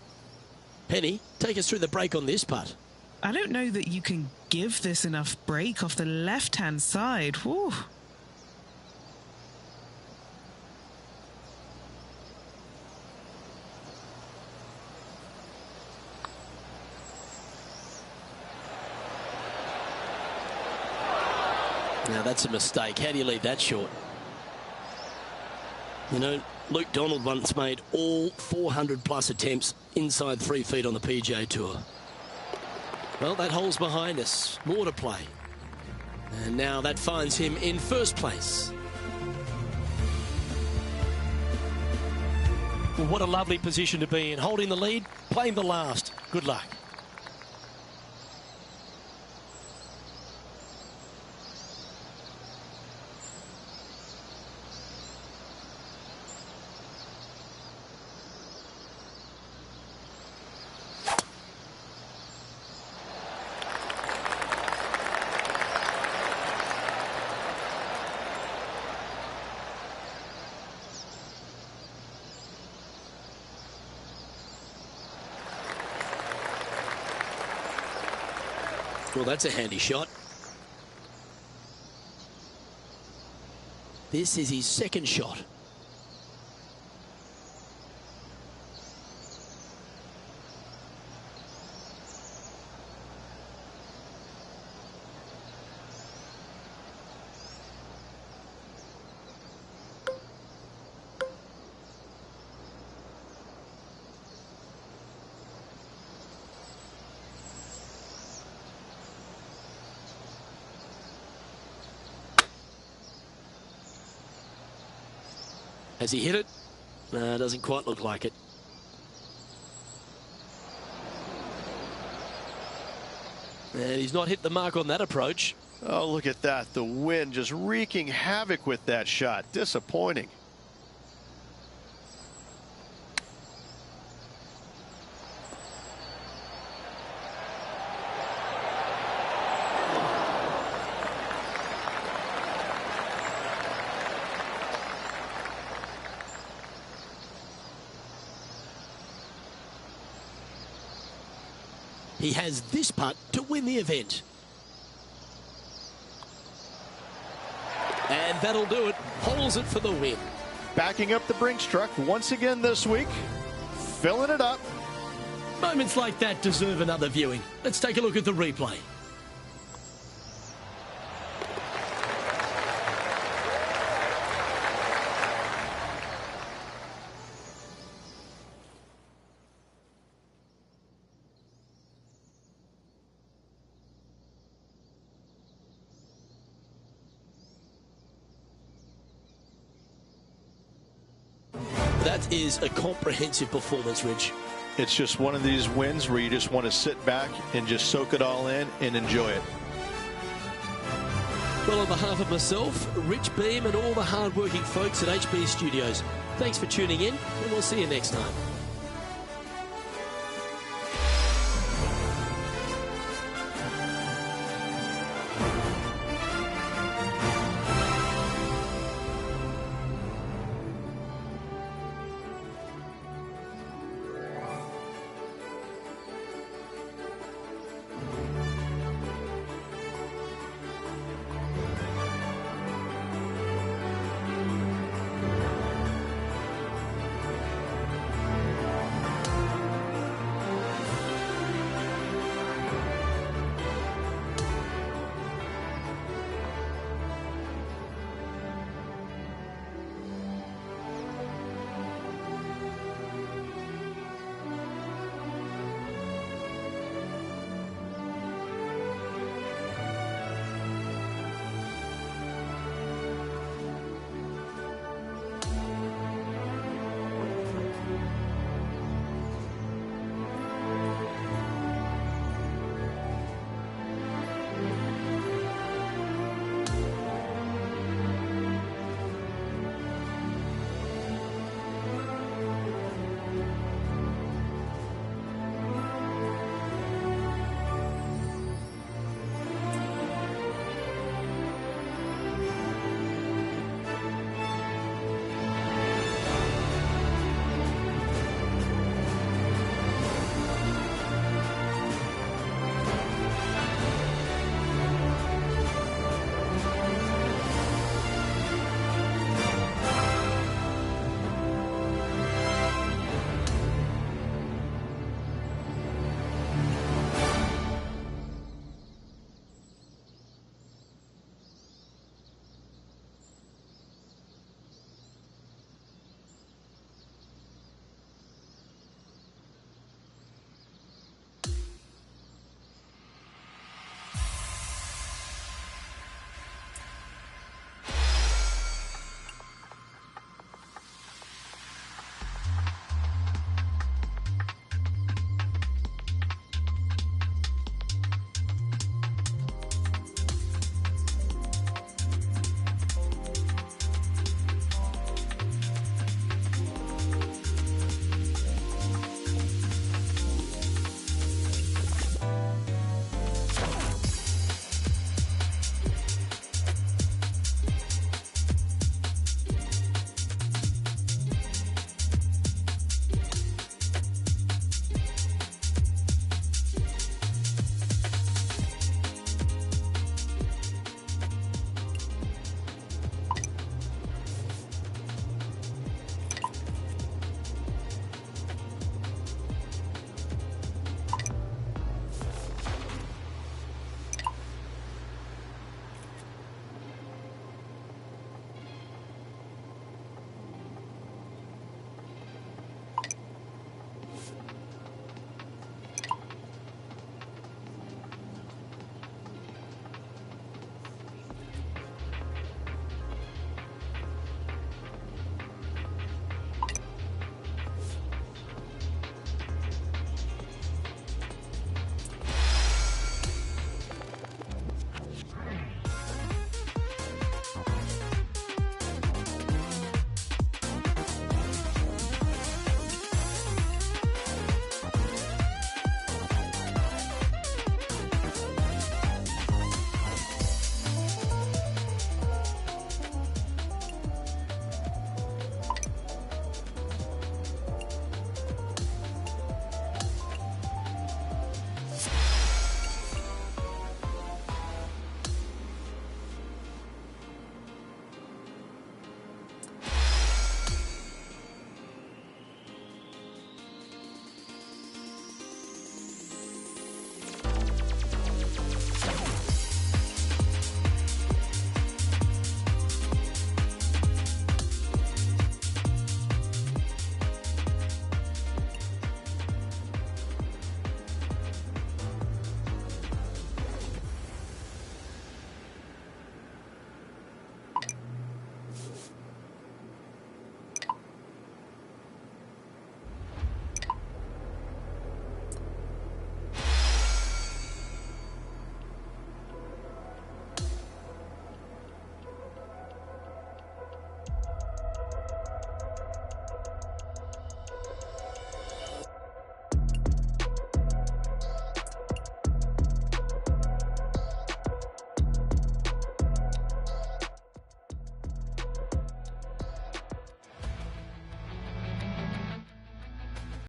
Penny, take us through the break on this putt. I don't know that you can give this enough break off the left-hand side. Whew. Now that's a mistake. How do you leave that short? You know, Luke Donald once made all 400 plus attempts inside 3 feet on the PGA Tour. Well, that hole's behind us. More to play. And now that finds him in first place. Well, what a lovely position to be in. Holding the lead, playing the last. Good luck. Well, that's a handy shot. This is his second shot. Has he hit it? No, doesn't quite look like it. And he's not hit the mark on that approach. Oh, look at that. The wind just wreaking havoc with that shot. Disappointing. He has this putt to win the event. And that'll do it. Holds it for the win. Backing up the Brinks truck once again this week. Filling it up. Moments like that deserve another viewing. Let's take a look at the replay. That is a comprehensive performance, Rich. It's just one of these wins where you just want to sit back and just soak it all in and enjoy it. Well, on behalf of myself, Rich Beem, and all the hard-working folks at HB Studios, thanks for tuning in, and we'll see you next time.